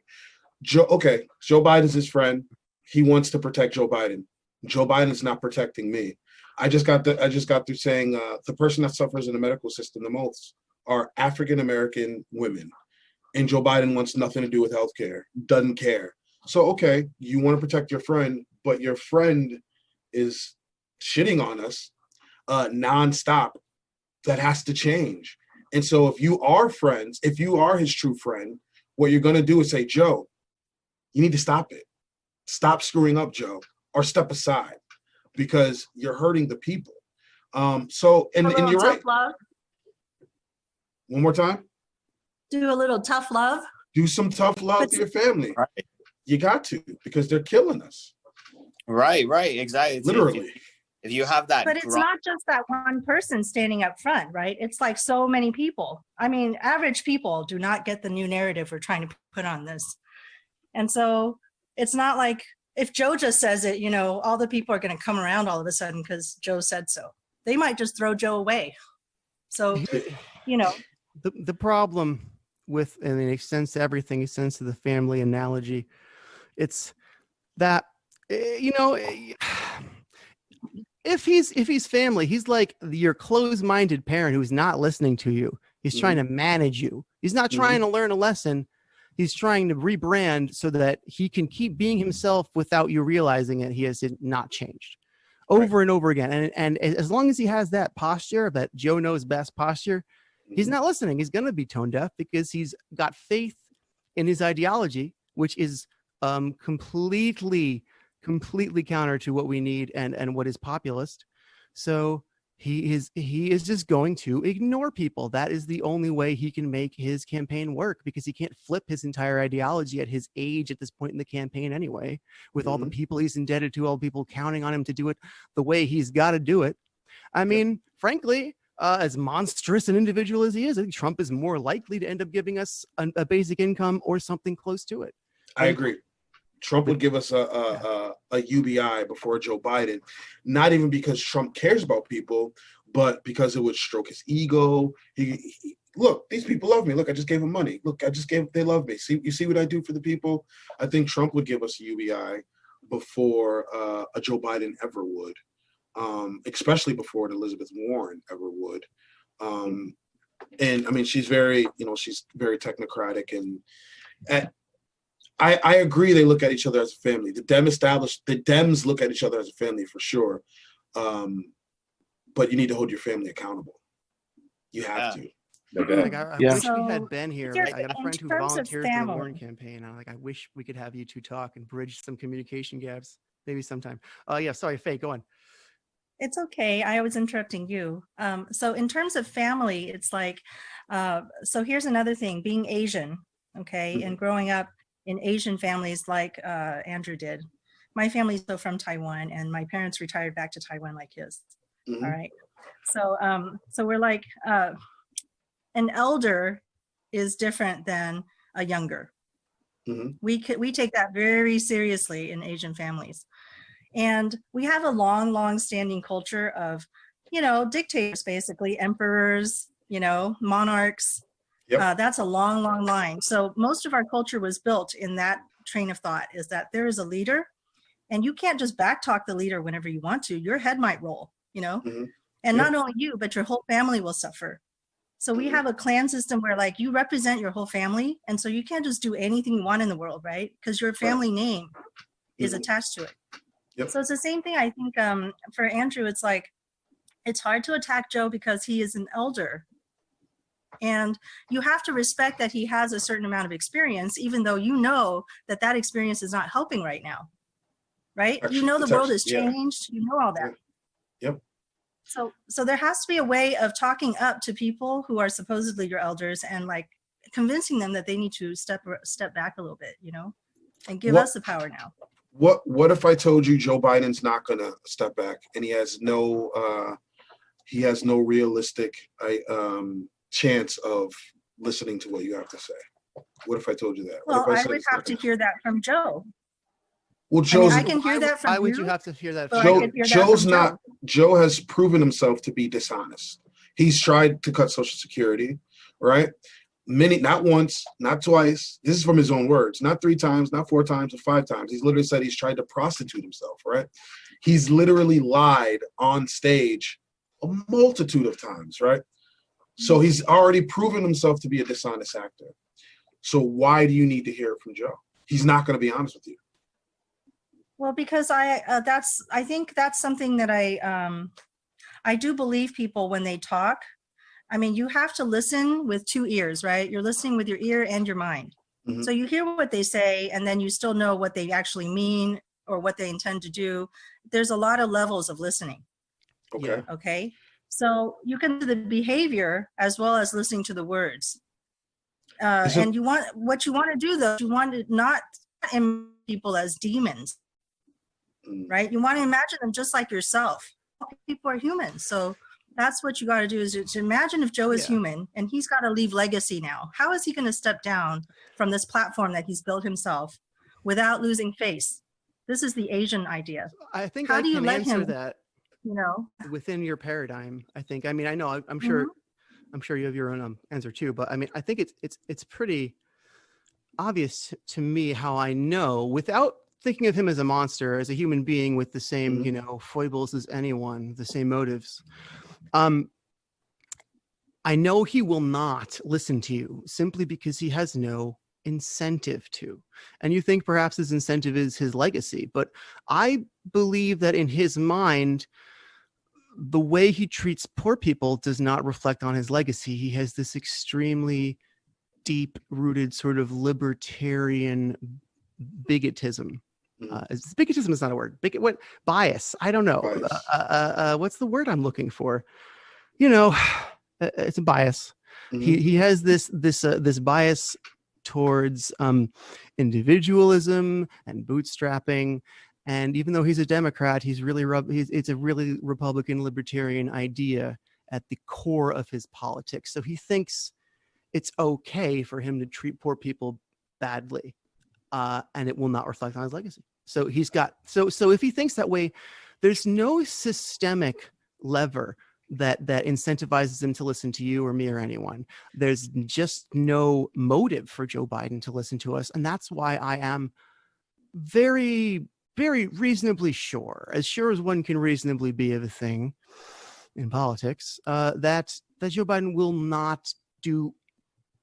Joe Biden's his friend. He wants to protect Joe Biden. Joe Biden's not protecting me. I just got through saying the person that suffers in the medical system the most are African American women, and Joe Biden wants nothing to do with healthcare. Doesn't care. So you want to protect your friend, but your friend is shitting on us nonstop. That has to change. And so if you are friends, if you are his true friend, what you're going to do is say, Joe, you need to stop it. Stop screwing up, Joe, or step aside, because you're hurting the people. And you're right. Love. One more time. Do a little tough love. Do some tough love to your family. Right. You got to, because they're killing us. Right, exactly. Literally. If you have that. But it's not just that one person standing up front, right? It's like so many people. I mean, average people do not get the new narrative we're trying to put on this. And so it's not like if Joe just says it, all the people are going to come around all of a sudden because Joe said so. They might just throw Joe away. So, The problem with, and it extends to everything, extends to the family analogy. It's that, if he's family, he's like your closed-minded parent who's not listening to you. He's trying to manage you. He's not trying to learn a lesson. He's trying to rebrand so that he can keep being himself without you realizing it. He has not changed over and over again. And as long as he has that posture, that Joe knows best posture, he's not listening. He's going to be tone deaf because he's got faith in his ideology, which is completely completely counter to what we need and what is populist. So he is just going to ignore people. That is the only way he can make his campaign work, because he can't flip his entire ideology at his age at this point in the campaign anyway, with all the people he's indebted to, all the people counting on him to do it the way he's got to do it. I mean, frankly, as monstrous an individual as he is, I think Trump is more likely to end up giving us a basic income or something close to it. I agree. Trump would give us a UBI before Joe Biden, not even because Trump cares about people, but because it would stroke his ego. He look, these people love me. Look, I just gave them money. Look, they love me. See, you see what I do for the people? I think Trump would give us a UBI before a Joe Biden ever would, especially before an Elizabeth Warren ever would. And I mean, she's very technocratic, and I agree. They look at each other as a family. The Dems look at each other as a family for sure. But you need to hold your family accountable. You have to. Like, I wish So, we had Ben here. here's- I got a friend who in terms of volunteered for the family- Warren campaign. I'm like, I wish we could have you two talk and bridge some communication gaps, maybe sometime. Yeah, sorry, Faye, go on. It's okay. I was interrupting you. So in terms of family, it's like, so here's another thing, being Asian, okay, and growing up in Asian families like Andrew did. My family's still from Taiwan, and my parents retired back to Taiwan like his. All right. So so we're like, an elder is different than a younger. We take that very seriously in Asian families. And we have a long standing culture of, dictators, basically, emperors, monarchs. Yep. That's a long line. So most of our culture was built in that train of thought, is that there is a leader, and you can't just backtalk the leader whenever you want to. Your head might roll, and not only you, but your whole family will suffer. So we have a clan system where, like, you represent your whole family, and so you can't just do anything you want in the world, right? Because your family name is attached to it. Yep. So it's the same thing. I think for Andrew, it's like, it's hard to attack Joe because he is an elder. And you have to respect that he has a certain amount of experience, even though that experience is not helping right now. Right? Actually, The world has changed. You know all that. Yep. So there has to be a way of talking up to people who are supposedly your elders, and like convincing them that they need to step back a little bit, and give us the power now. What if I told you Joe Biden's not gonna step back, and he has no realistic chance of listening to what you have to say? What if I told you that? Well, I would have to hear that from Joe. Well, I can hear that from you. Why would you have to hear that? Joe has proven himself to be dishonest. He's tried to cut Social Security, right? Not once, not twice. This is from his own words. Not 3 times, not 4 times, or 5 times. He's literally said he's tried to prostitute himself, right? He's literally lied on stage a multitude of times, right? So he's already proven himself to be a dishonest actor. So why do you need to hear it from Joe? He's not going to be honest with you. Well, because I think that's something that I do believe people when they talk. I mean, you have to listen with 2 ears, right? You're listening with your ear and your mind. So you hear what they say, and then you still know what they actually mean or what they intend to do. There's a lot of levels of listening. Okay. Okay. So you can do the behavior as well as listening to the words. And what you want to do, though, you want to not imagine people as demons, right? You want to imagine them just like yourself. People are humans. So that's what you got to do, is to imagine if Joe is human and he's got to leave legacy now. How is he going to step down from this platform that he's built himself without losing face? This is the Asian idea. I think How I do you can let answer him, that within your paradigm. I think. I mean, I know. I'm sure. I'm sure you have your own answer too. But I mean, I think it's pretty obvious to me how I know, without thinking of him as a monster, as a human being with the same foibles as anyone, the same motives. I know he will not listen to you simply because he has no incentive to. And you think perhaps his incentive is his legacy, but I believe that in his mind, the way he treats poor people does not reflect on his legacy. He has this extremely deep-rooted sort of libertarian bigotism Bigotism is not a word. What bias? I don't know. Bias. What's the word I'm looking for? You know, it's a bias. He has this bias towards individualism and bootstrapping. And even though he's a Democrat, it's a really Republican libertarian idea at the core of his politics. So he thinks it's okay for him to treat poor people badly, and it will not reflect on his legacy. So so if he thinks that way, there's no systemic lever that incentivizes him to listen to you or me or anyone. There's just no motive for Joe Biden to listen to us. And that's why I am very, very reasonably sure as one can reasonably be of a thing in politics, that Joe Biden will not do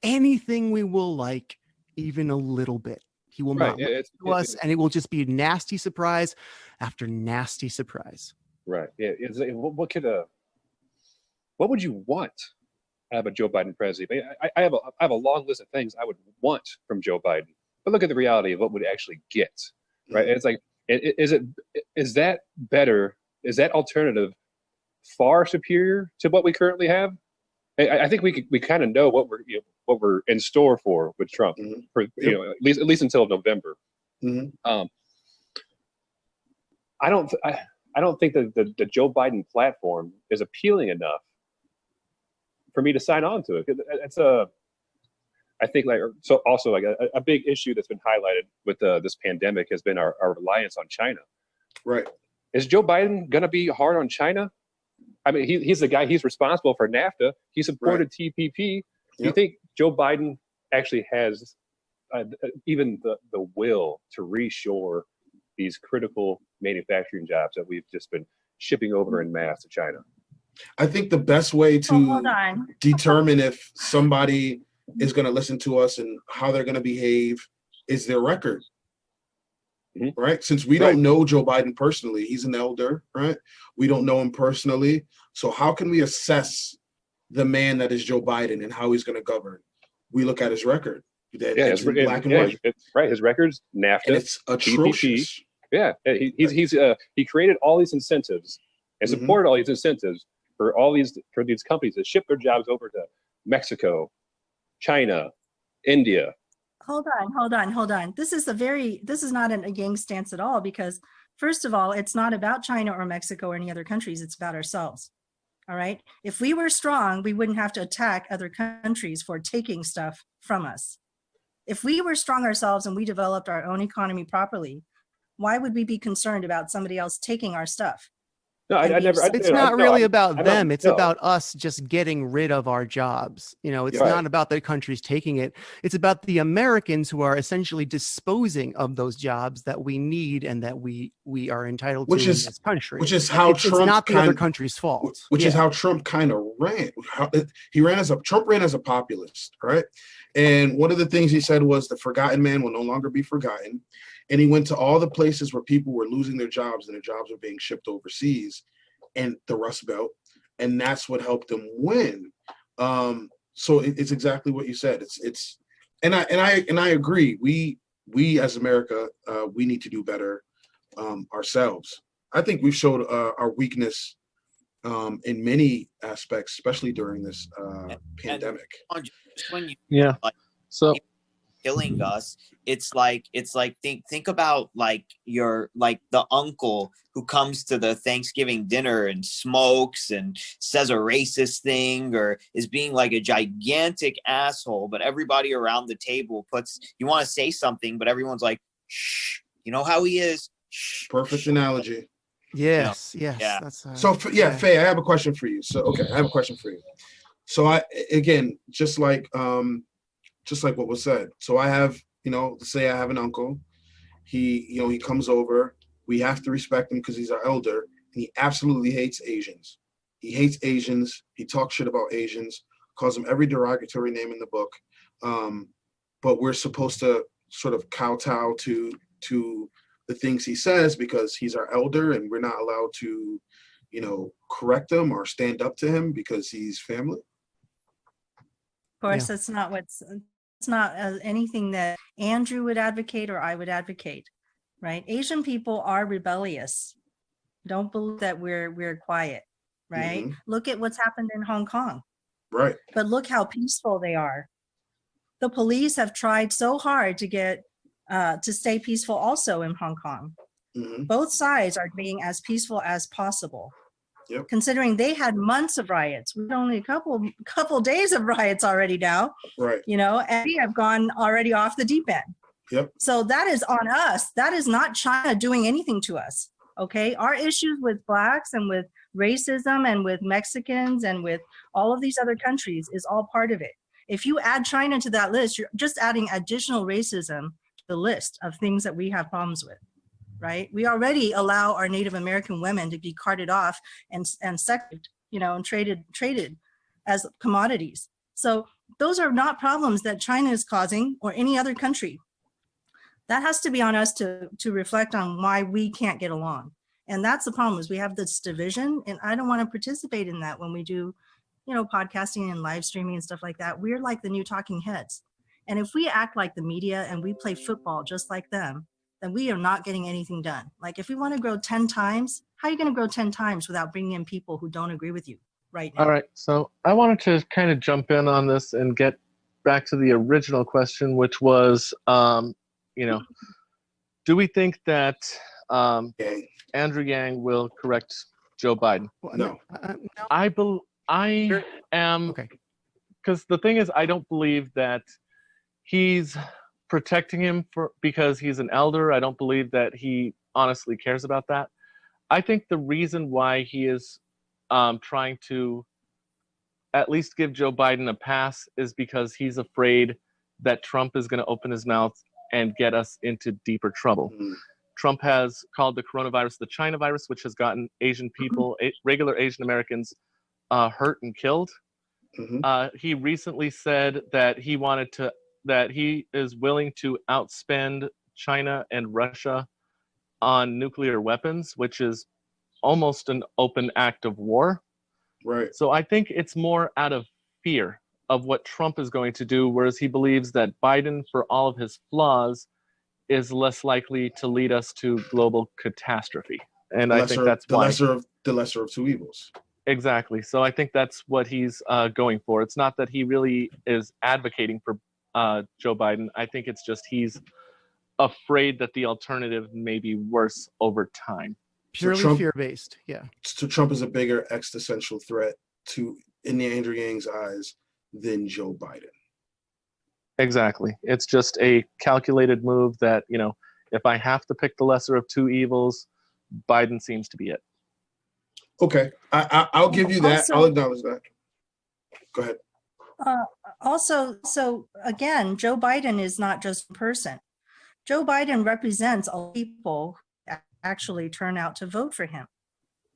anything we will like even a little bit. He will not listen to us, and it will just be a nasty surprise after nasty surprise. Right. Yeah. What would you want out of a Joe Biden presidency? I have a long list of things I would want from Joe Biden, but look at the reality of what we'd actually get. Right. It's like, is that better? Is that alternative far superior to what we currently have? I think we kind of know what we're in store for with Trump, for at least until November. I don't think that the Joe Biden platform is appealing enough for me to sign on to it. It's I think a big issue that's been highlighted with this pandemic has been our reliance on China. Right. Is Joe Biden going to be hard on China? I mean, he's the guy, he's responsible for NAFTA. He supported TPP. Do you think Joe Biden actually has even the will to reshore these critical manufacturing jobs that we've just been shipping over en masse to China? I think the best way to determine if somebody is going to listen to us and how they're going to behave is their record. Right? Since we don't know Joe Biden personally, he's an elder, right? We don't know him personally. So how can we assess the man that is Joe Biden and how he's going to govern? We look at his record. It's black and white. Right. His record's NAFTA. And it's atrocious. TPP. He created all these incentives and supported all these incentives for these companies that ship their jobs over to Mexico, China, India. Hold on. This is not a gang stance at all, because first of all, it's not about China or Mexico or any other countries. It's about ourselves. All right. If we were strong, we wouldn't have to attack other countries for taking stuff from us. If we were strong ourselves and we developed our own economy properly, why would we be concerned about somebody else taking our stuff? No, it's not really about them. It's about us just getting rid of our jobs. It's not about the countries taking it. It's about the Americans who are essentially disposing of those jobs that we need and that we are entitled to in this country. Which is how Trump. It's not the other country's fault. Which is how Trump kind of ran. Trump ran as a populist, right? And one of the things he said was the forgotten man will no longer be forgotten. And he went to all the places where people were losing their jobs and their jobs were being shipped overseas and the Rust Belt. And that's what helped him win. So it's exactly what you said. And I agree. We as America, we need to do better ourselves. I think we've showed our weakness in many aspects, especially during this pandemic. Killing us, it's like think about like the uncle who comes to the Thanksgiving dinner and smokes and says a racist thing or is being like a gigantic asshole, but everybody around the table you want to say something, but everyone's like, shh, you know how he is. Shh, perfect analogy. Yes. Yeah. That's, Faye, I have a question for you. I have a question for you. So just like what was said. So I have, let's say I have an uncle. He comes over. We have to respect him because he's our elder. And he absolutely hates Asians. He hates Asians. He talks shit about Asians, calls them every derogatory name in the book. But we're supposed to sort of kowtow to the things he says because he's our elder and we're not allowed to, correct him or stand up to him because he's family. Of course, it's not anything that Andrew would advocate or I would advocate, right? Asian people are rebellious. Don't believe that we're quiet, right? Look at what's happened in Hong Kong. Right. But look how peaceful they are. The police have tried so hard to get to stay peaceful also in Hong Kong. Both sides are being as peaceful as possible. Yep. Considering they had months of riots. We've only a couple days of riots already now. Right. You know, and we have gone already off the deep end. Yep. So that is on us. That is not China doing anything to us. Okay. Our issues with blacks and with racism and with Mexicans and with all of these other countries is all part of it. If you add China to that list, you're just adding additional racism to the list of things that we have problems with. Right? We already allow our Native American women to be carted off and sected, you know, and traded as commodities. So those are not problems that China is causing or any other country. That has to be on us to reflect on why we can't get along. And that's the problem, is we have this division, and I don't want to participate in that when we do, you know, podcasting and live streaming and stuff like that. We're like the new talking heads. And if we act like the media and we play football just like them, then we are not getting anything done. Like if we want to grow 10 times, how are you going to grow 10 times without bringing in people who don't agree with you right now? All right. So I wanted to kind of jump in on this and get back to the original question, which was, you know, do we think that Andrew Yang will correct Joe Biden? No. No. I am, okay. Because the thing is, I don't believe that he's protecting him because he's an elder. I don't believe that he honestly cares about that. I think the reason why he is trying to at least give Joe Biden a pass is because he's afraid that Trump is going to open his mouth and get us into deeper trouble. Trump has called the coronavirus the China virus, which has gotten Asian people, regular Asian Americans, hurt and killed. He recently said that he is willing to outspend China and Russia on nuclear weapons, which is almost an open act of war. Right. So I think it's more out of fear of what Trump is going to do, whereas he believes that Biden, for all of his flaws, is less likely to lead us to global catastrophe. And I think that's why. The lesser of two evils. Exactly. So I think that's what he's going for. It's not that he really is advocating for Joe Biden. I think it's just he's afraid that the alternative may be worse over time. Purely fear-based, yeah. So Trump is a bigger existential threat in Andrew Yang's eyes than Joe Biden. Exactly. It's just a calculated move that, you know, if I have to pick the lesser of two evils, Biden seems to be it. Okay, I'll give you that. I'll acknowledge that. Go ahead. Also, so again, Joe Biden is not just a person. Joe Biden represents all people who actually turn out to vote for him.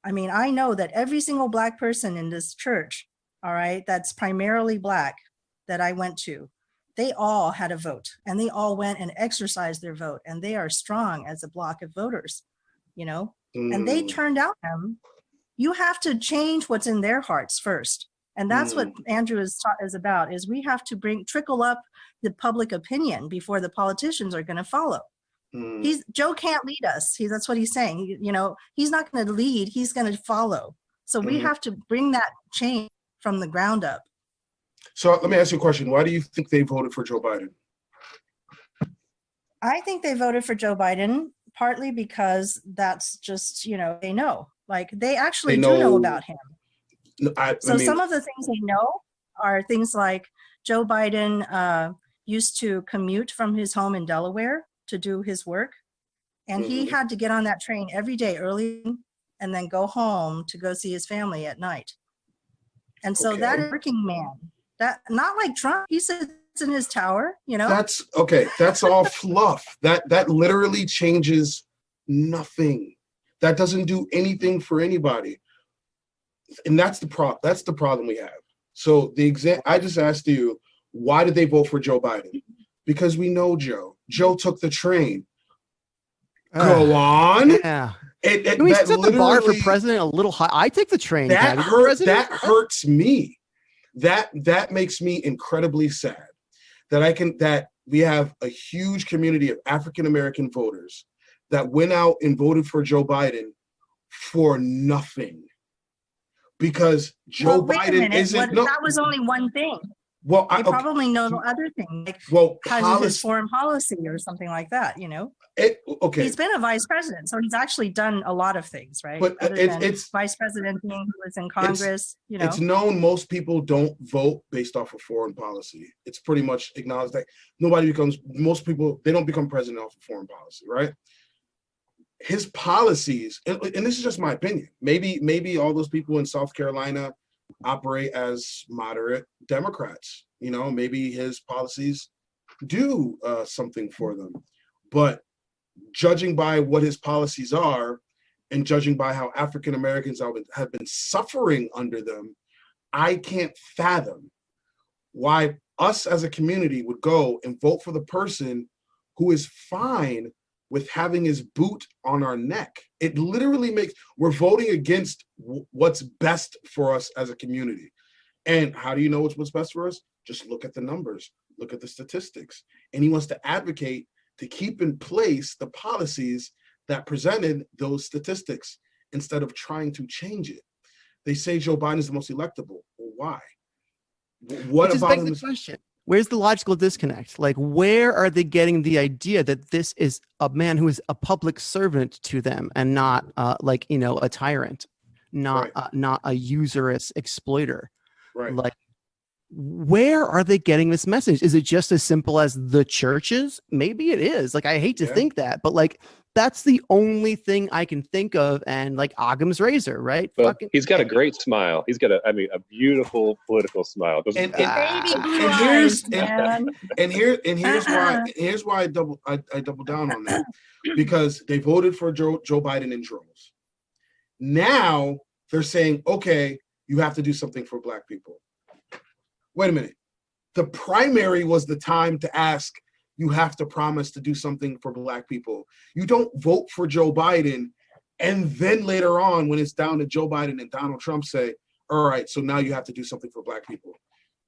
I mean, I know that every single Black person in this church, all right, that's primarily Black, that I went to, they all had a vote, and they all went and exercised their vote, and they are strong as a block of voters, you know, and they turned out him. You have to change what's in their hearts first. And that's what Andrew is about, is we have to trickle up the public opinion before the politicians are going to follow. Joe can't lead us. That's what he's saying. You know, he's not going to lead, he's going to follow. So we have to bring that change from the ground up. So let me ask you a question. Why do you think they voted for Joe Biden? I think they voted for Joe Biden partly because that's just, you know, they know. Like they actually do know about him. Some of the things they know are things like Joe Biden used to commute from his home in Delaware to do his work. And he had to get on that train every day early and then go home to go see his family at night. And so that is a working man. That not like Trump, he sits in his tower, you know? That's okay. That's all fluff. That literally changes nothing. That doesn't do anything for anybody. And that's the problem we have. So I just asked you, why did they vote for Joe Biden? Because we know Joe. Joe took the train. Go on. Yeah. Can we set the bar for president a little high? I take the train. That hurts me. That makes me incredibly sad that we have a huge community of African American voters that went out and voted for Joe Biden for nothing. Because Joe Biden isn't. No, that was only one thing. Well, they probably know other things, like his foreign policy or something like that. Okay. He's been a vice president, so he's actually done a lot of things, right? But it's vice president being who was in Congress. It's known most people don't vote based off of foreign policy. It's pretty much acknowledged that most people, they don't become president off of foreign policy, right? His policies, and this is just my opinion. Maybe all those people in South Carolina operate as moderate Democrats. Maybe his policies do something for them. But judging by what his policies are, and judging by how African Americans have been suffering under them, I can't fathom why us as a community would go and vote for the person who is fine with having his boot on our neck. It literally we're voting against what's best for us as a community. And how do you know what's best for us? Just look at the numbers, look at the statistics. And he wants to advocate to keep in place the policies that presented those statistics instead of trying to change it. They say Joe Biden is the most electable. Well, why? What about him? The question. Where's the logical disconnect? Like, where are they getting the idea that this is a man who is a public servant to them and not a tyrant, not a usurious exploiter? Right. Like, where are they getting this message? Is it just as simple as the churches? Maybe it is. Like, I hate to think that, but like, that's the only thing I can think of. And like Occam's razor, right? Well, he's got a great smile. He's got a beautiful political smile. Here's why I double down on that, because they voted for Joe Biden in droves. Now they're saying, okay, you have to do something for Black people. Wait a minute. The primary was the time to ask, you have to promise to do something for Black people. You don't vote for Joe Biden and then later on, when it's down to Joe Biden and Donald Trump, say, all right, so now you have to do something for Black people.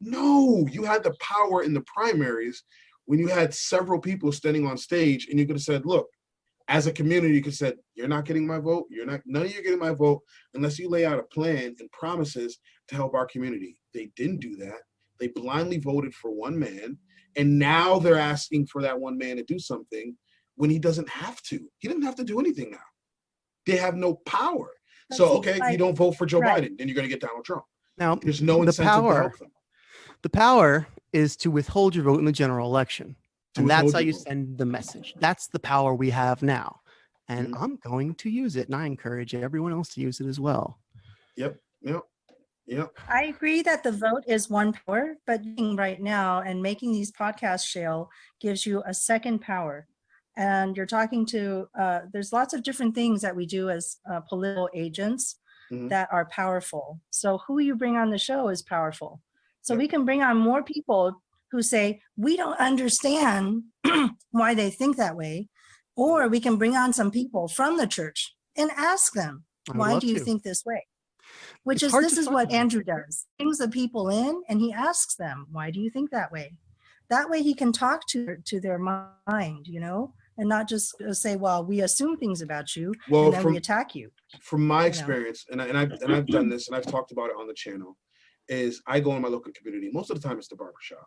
No, you had the power in the primaries when you had several people standing on stage, and you could have said, look, as a community, you could have said, you're not getting my vote. None of you are getting my vote unless you lay out a plan and promises to help our community. They didn't do that. They blindly voted for one man, and now they're asking for that one man to do something when he doesn't have to. He doesn't have to do anything now. They have no power. You don't vote for Joe Biden, then you're going to get Donald Trump. Now, there's no incentive to help them. The power is to withhold your vote in the general election. And that's how you send the message. That's the power we have now. And I'm going to use it, and I encourage everyone else to use it as well. Yep. I agree that the vote is one power, but right now and making these podcasts, Shale, gives you a second power. And you're talking to, there's lots of different things that we do as political agents that are powerful. So who you bring on the show is powerful. So we can bring on more people who say, we don't understand why they think that way. Or we can bring on some people from the church and ask them, why do you think this way? This is what Andrew does. He brings the people in and he asks them, why do you think that way? That way he can talk to their mind, and not just say, well, we assume things about you and then we attack you. From my experience, and I've done this and I've talked about it on the channel, is I go in my local community. Most of the time it's the barbershop.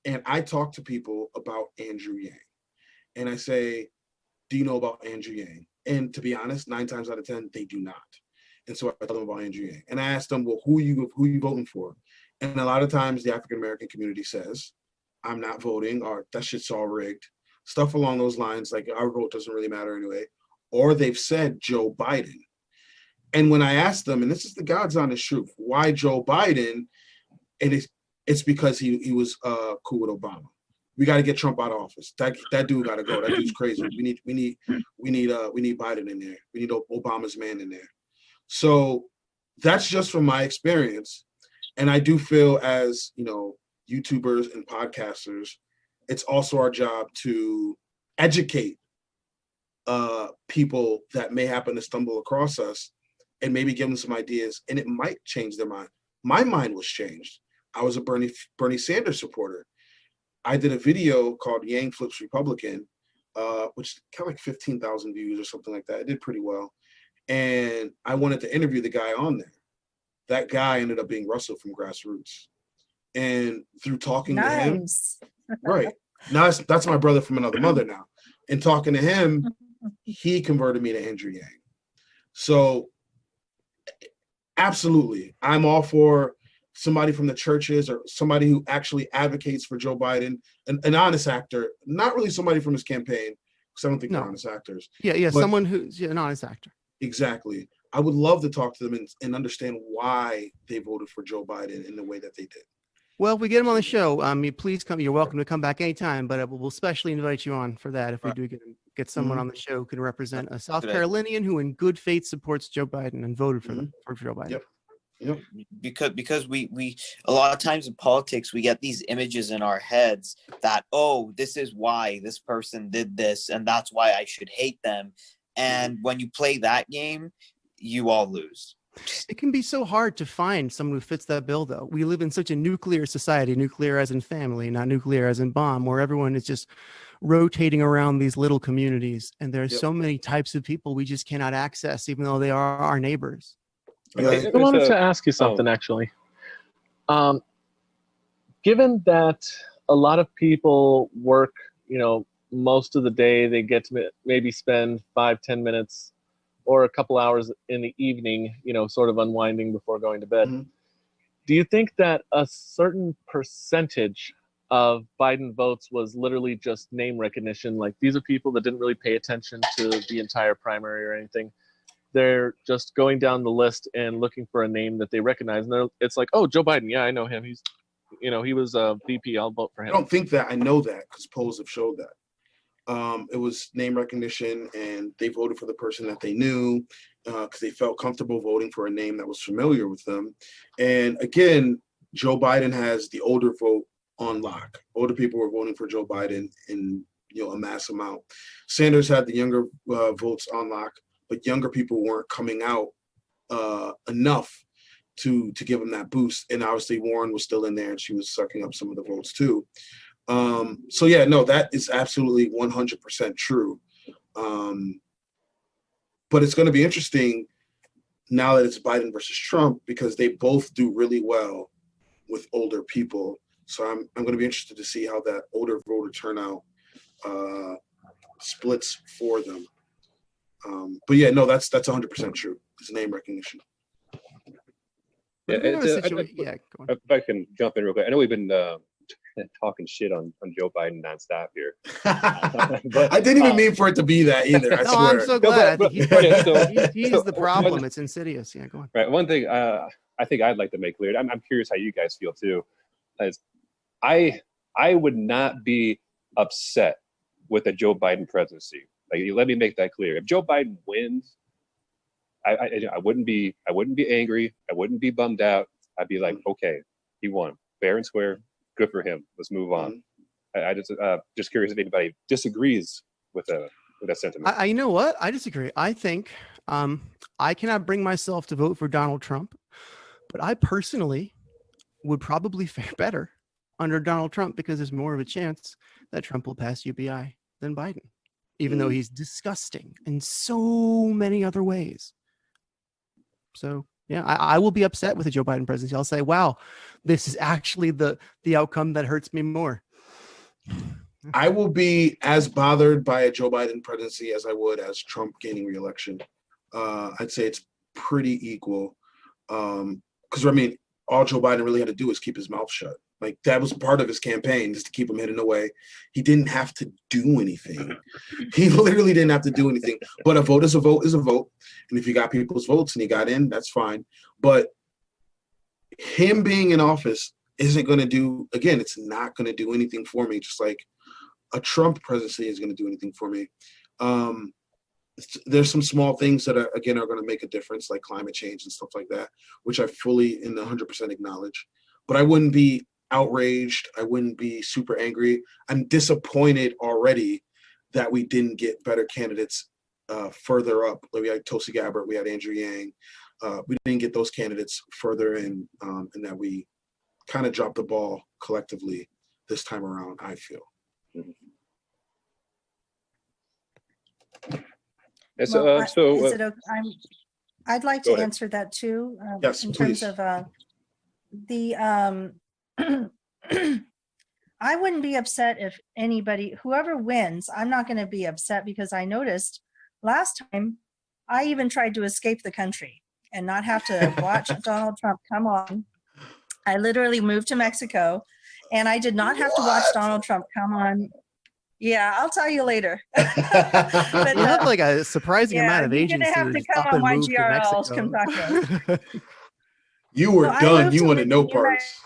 And I talk to people about Andrew Yang. And I say, do you know about Andrew Yang? And to be honest, 9 times out of 10, they do not. And so I tell them about Andrew Yang. And I ask them, well, who are you voting for? And a lot of times the African-American community says, I'm not voting, or that shit's all rigged. Stuff along those lines, like our vote doesn't really matter anyway. Or they've said Joe Biden. And when I ask them, and this is the God's honest truth, why Joe Biden? And it's because he was cool with Obama. We got to get Trump out of office. That dude got to go. That dude's crazy. We need Biden in there. We need Obama's man in there. So that's just from my experience. And I do feel as, YouTubers and podcasters, it's also our job to educate people that may happen to stumble across us and maybe give them some ideas, and it might change their mind. My mind was changed. I was a Bernie Sanders supporter. I did a video called Yang Flips Republican which got like 15,000 views or something like that. It did pretty well. And I wanted to interview the guy on there. That guy ended up being Russell from Grassroots. And through talking to him, right. Now that's my brother from another mother now. And talking to him, he converted me to Andrew Yang. So absolutely, I'm all for somebody from the churches or somebody who actually advocates for Joe Biden, an honest actor, not really somebody from his campaign, because I don't think they're honest actors. Yeah, someone who's an honest actor. Exactly. I would love to talk to them and understand why they voted for Joe Biden in the way that they did. Well, if we get him on the show, please come. You're welcome to come back anytime, but we'll especially invite you on for that if we do get someone on the show who can represent a South Carolinian who in good faith supports Joe Biden and voted for for Joe Biden. Yep. Because we a lot of times in politics we get these images in our heads that, oh, this is why this person did this and that's why I should hate them. And when you play that game, you all lose. It can be so hard to find someone who fits that bill, though. We live in such a nuclear society, nuclear as in family, not nuclear as in bomb, where everyone is just rotating around these little communities. And there are so many types of people we just cannot access, even though they are our neighbors. I wanted to ask you something, actually. Given that a lot of people work, most of the day, they get to maybe spend 5-10 minutes or a couple hours in the evening, sort of unwinding before going to bed. Do you think that a certain percentage of Biden votes was literally just name recognition? Like, these are people that didn't really pay attention to the entire primary or anything. They're just going down the list and looking for a name that they recognize. And it's like, oh, Joe Biden. Yeah, I know him. He's, he was a VP. I'll vote for him. I don't think that. I know that because polls have showed that. It was name recognition, and they voted for the person that they knew because they felt comfortable voting for a name that was familiar with them. And again, Joe Biden has the older vote on lock. Older people were voting for Joe Biden in a mass amount. Sanders had the younger votes on lock, but younger people weren't coming out enough to give him that boost. And obviously Warren was still in there, and she was sucking up some of the votes too. So yeah, no, that is absolutely 100% true. But it's going to be interesting now that it's Biden versus Trump, because they both do really well with older people. So I'm going to be interested to see how that older voter turnout splits for them. But yeah, no, that's 100% true. It's name recognition. Yeah, go on. If I can jump in real quick, I know we've been talking shit on Joe Biden nonstop here. But I didn't even mean for it to be that either. I swear. I'm so glad. He's the problem. It's insidious. Yeah, go on. Right. One thing I think I'd like to make clear. I'm curious how you guys feel too. Is I would not be upset with a Joe Biden presidency. Like, let me make that clear. If Joe Biden wins, I wouldn't be angry. I wouldn't be bummed out. I'd be like, okay, he won, fair and square. Good for him. Let's move on. I just curious if anybody disagrees with that sentiment. You know what? I disagree. I think I cannot bring myself to vote for Donald Trump, but I personally would probably fare better under Donald Trump because there's more of a chance that Trump will pass UBI than Biden, even though he's disgusting in so many other ways. So yeah, I will be upset with the Joe Biden presidency. I'll say, wow, this is actually the outcome that hurts me more. I will be as bothered by a Joe Biden presidency as I would as Trump gaining re-election. I'd say it's pretty equal. Because, all Joe Biden really had to do was keep his mouth shut. Like, that was part of his campaign, just to keep him hidden away. He didn't have to do anything. He literally didn't have to do anything. But a vote is a vote is a vote. And if you got people's votes and he got in, that's fine. But him being in office isn't going to do, again, it's not going to do anything for me, just like a Trump presidency is going to do anything for me. There's some small things that are going to make a difference, like climate change and stuff like that, which I fully and 100% acknowledge. But I wouldn't be outraged. I wouldn't be super angry. I'm disappointed already that we didn't get better candidates further up. Like, we had Tulsi Gabbard, we had Andrew Yang. We didn't get those candidates further in, and that we kind of dropped the ball collectively this time around, I feel. And Well, so is it okay? I'd like Go to ahead. answer that too. Yes, in please. terms of the I wouldn't be upset if whoever wins, I'm not going to be upset because I noticed last time I even tried to escape the country and not have to watch Donald Trump come on. I literally moved to Mexico and I did not have to watch Donald Trump come on. Yeah, I'll tell you later. You have like a surprising amount of you're going to have to agencies come up on and my move to GRLs, come talk to us. You were So I done. moved You to wanted no New parts.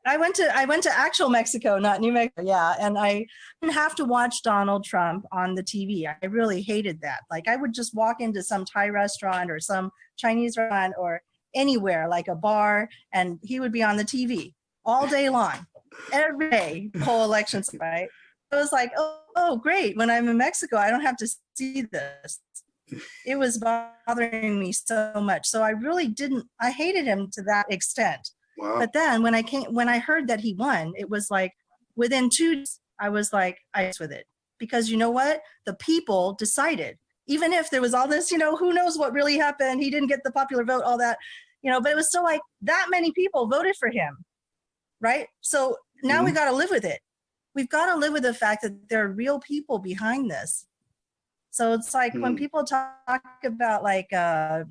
I went to actual Mexico, not New Mexico. Yeah. And I didn't have to watch Donald Trump on the TV. I really hated that. Like I would just walk into some Thai restaurant or some Chinese restaurant or anywhere, like a bar, and he would be on the TV all day long, every day, the whole election, right? It was like, oh, great. When I'm in Mexico, I don't have to see this. It was bothering me so much. So I really I hated him to that extent. Wow. But then when I heard that he won, it was like within 2 days, I was like, I was with it. Because you know what? The people decided. Even if there was all this, who knows what really happened? He didn't get the popular vote, all that, but it was still like that many people voted for him. Right? So now we got to live with it. We've got to live with the fact that there are real people behind this. So it's like when people talk about like, the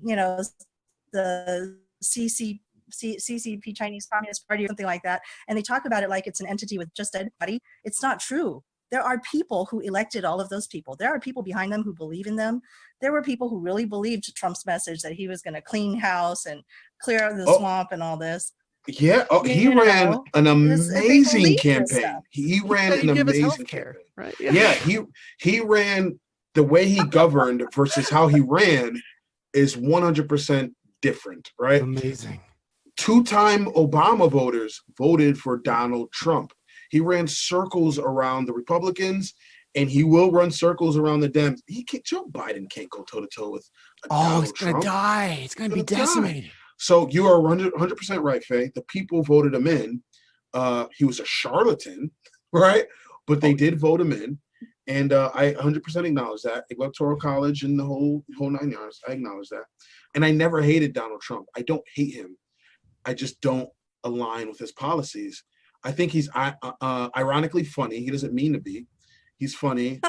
CCP, Chinese Communist Party, or something like that, and they talk about it like it's an entity with just a body. It's not true. There are people who elected all of those people. There are people behind them who believe in them. There were people who really believed Trump's message that he was going to clean house and clear out the swamp and all this. Yeah. Oh, he ran an amazing campaign. He ran an amazing campaign. Right? Yeah. He ran the way he governed versus how he ran is 100% different, right? Amazing. 2-time Obama voters voted for Donald Trump. He ran circles around the Republicans, and he will run circles around the Dems. Joe Biden can't go toe-to-toe with Donald he's going Trump. to die. He's going to be decimated. So you are 100% right, Faye. The people voted him in. He was a charlatan, right? But they did vote him in. And I 100% acknowledge that. Electoral College and the whole 9 yards, I acknowledge that. And I never hated Donald Trump. I don't hate him. I just don't align with his policies. I think he's ironically funny. He doesn't mean to be. He's funny.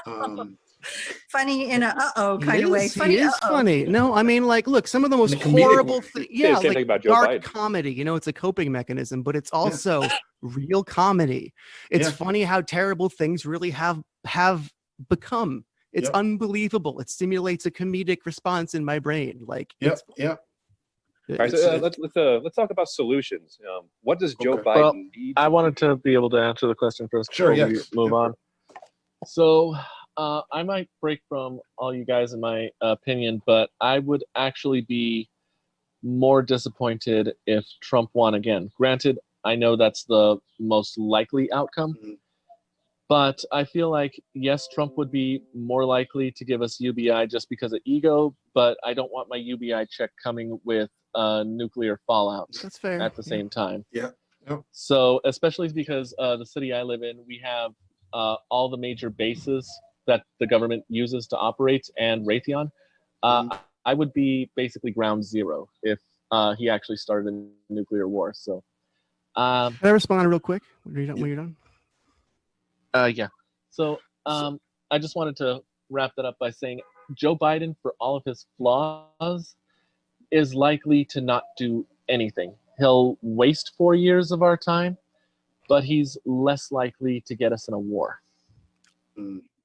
Funny in a kind of way. Funny, he is funny. No, I mean, like, look, some of the most horrible things. Yeah, like dark comedy. It's a coping mechanism, but it's also real comedy. It's funny how terrible things really have become. It's unbelievable. It stimulates a comedic response in my brain. Like, All right, so let's talk about solutions. What does Joe Biden need? I wanted to be able to answer the question first before we move on. So I might break from all you guys in my opinion, but I would actually be more disappointed if Trump won again. Granted, I know that's the most likely outcome, but I feel like, yes, Trump would be more likely to give us UBI just because of ego, but I don't want my UBI check coming with nuclear fallout at the same time. So especially because the city I live in, we have all the major bases that the government uses to operate and Raytheon. I would be basically ground zero if he actually started a nuclear war. So can I respond real quick when you're done? Yeah. So I just wanted to wrap that up by saying Joe Biden, for all of his flaws, is likely to not do anything. He'll waste 4 years of our time, but he's less likely to get us in a war.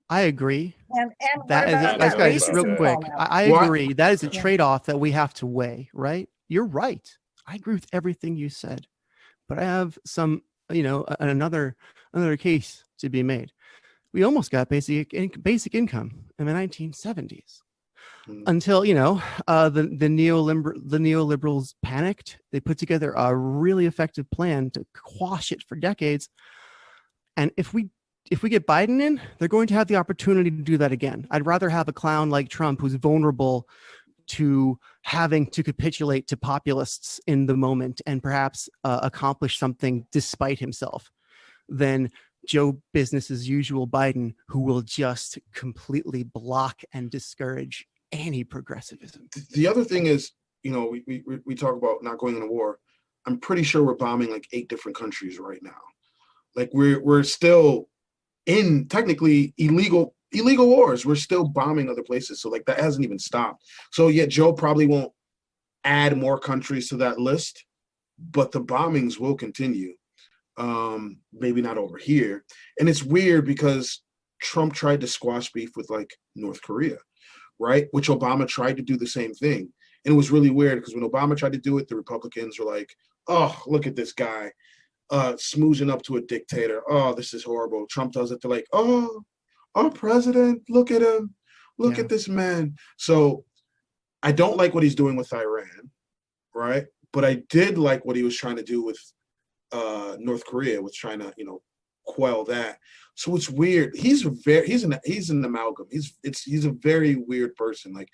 I agree. And that's real quick. I agree. That is a trade-off that we have to weigh, right? You're right. I agree with everything you said, but I have some, another case to be made. We almost got basic income in the 1970s. Until the neoliberals panicked. They put together a really effective plan to quash it for decades. And if we get Biden in, they're going to have the opportunity to do that again. I'd rather have a clown like Trump who's vulnerable to having to capitulate to populists in the moment and perhaps accomplish something despite himself than Joe business as usual Biden, who will just completely block and discourage any progressivism. The other thing is, you know, we talk about not going into war. I'm pretty sure we're bombing like 8 different countries right now. Like we're still in technically illegal wars. We're still bombing other places. So like that hasn't even stopped. So yet Joe probably won't add more countries to that list, but the bombings will continue. Maybe not over here. And it's weird because Trump tried to squash beef with like North Korea, right? Which Obama tried to do the same thing. And it was really weird because when Obama tried to do it, the Republicans were like, oh, look at this guy smoozing up to a dictator. Oh, this is horrible. Trump does it. They're like, oh, our president, look at him. Look at this man. So I don't like what he's doing with Iran, right? But I did like what he was trying to do with North Korea, was trying to, you know, quell that. So it's weird. He's an amalgam. He's a very weird person. Like,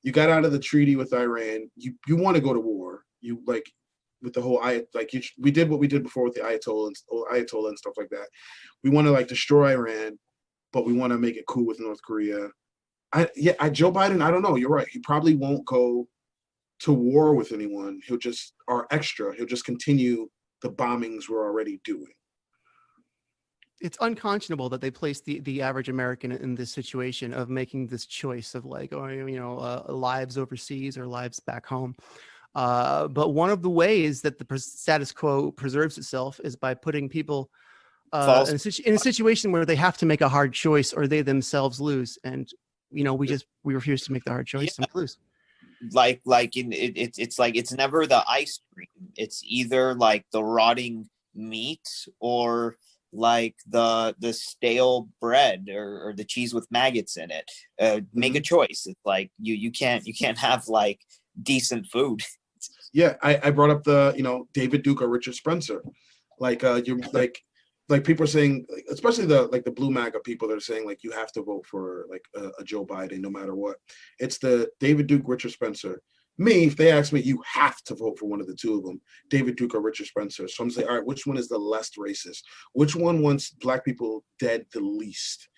you got out of the treaty with Iran. You want to go to war. You like with the whole we did what we did before with the Ayatollah and stuff like that. We want to like destroy Iran, but we want to make it cool with North Korea. Joe Biden, I don't know. You're right. He probably won't go to war with anyone. He'll just He'll just continue the bombings we're already doing. It's unconscionable that they place the average American in this situation of making this choice of like, lives overseas or lives back home. But one of the ways that the status quo preserves itself is by putting people in a situation where they have to make a hard choice or they themselves lose. And, you know, we refuse to make the hard choice and lose. It's like it's never the ice cream. It's either like the rotting meat or like the stale bread or the cheese with maggots in it. Make a choice. It's like you can't have like decent food. Yeah, I brought up the, you know, David Duke or Richard Spencer. Like you're like people are saying, especially the blue MAGA people that are saying like you have to vote for like a Joe Biden no matter what. It's the David Duke, Richard Spencer. Me, if they ask me, you have to vote for one of the two of them, David Duke or Richard Spencer. So I'm saying, all right, which one is the less racist? Which one wants black people dead the least?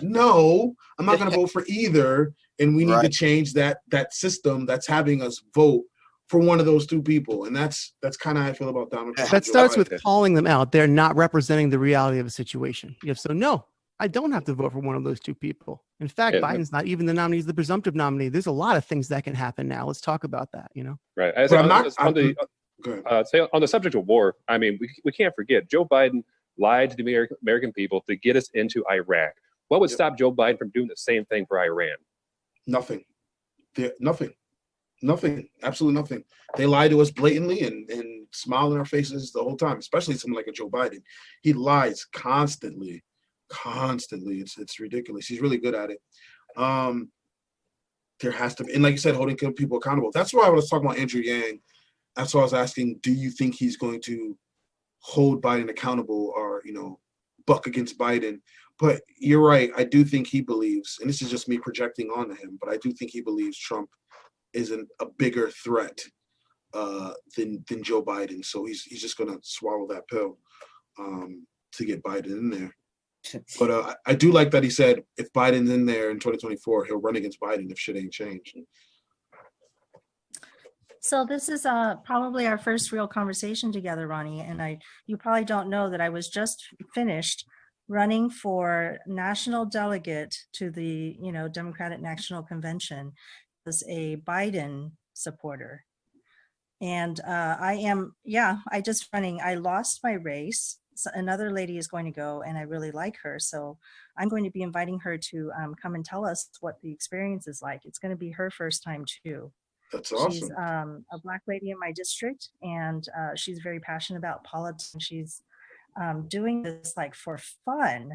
No, I'm not going to vote for either. And we need to change that system that's having us vote for one of those two people. And that's kind of how I feel about Donald Trump. That starts with calling them out. They're not representing the reality of a situation. So no, I don't have to vote for one of those two people. In fact, Biden's not even the nominee, he's the presumptive nominee. There's a lot of things that can happen now. Let's talk about that, you know? Right. On the subject of war, I mean, we can't forget, Joe Biden lied to the American people to get us into Iraq. What would stop Joe Biden from doing the same thing for Iran? Nothing. Nothing. Absolutely nothing. They lie to us blatantly and smile in our faces the whole time, especially someone like a Joe Biden. He lies constantly. It's ridiculous. He's really good at it. There has to be, and like you said, holding people accountable. That's why I was talking about Andrew Yang. That's why I was asking, do you think he's going to hold Biden accountable or, you know, buck against Biden? But you're right. I do think he believes, and this is just me projecting onto him, but I do think he believes Trump isn't a bigger threat than Joe Biden. So he's just going to swallow that pill to get Biden in there. But I do like that he said if Biden's in there in 2024, he'll run against Biden if shit ain't changed. So this is probably our first real conversation together, Ronnie. And you probably don't know that I was just finished running for national delegate to the, you know, Democratic National Convention as a Biden supporter. And I just running. I lost my race. So another lady is going to go and I really like her. So I'm going to be inviting her to come and tell us what the experience is like. It's going to be her first time too. That's awesome. She's a Black lady in my district and she's very passionate about politics. And she's doing this like for fun.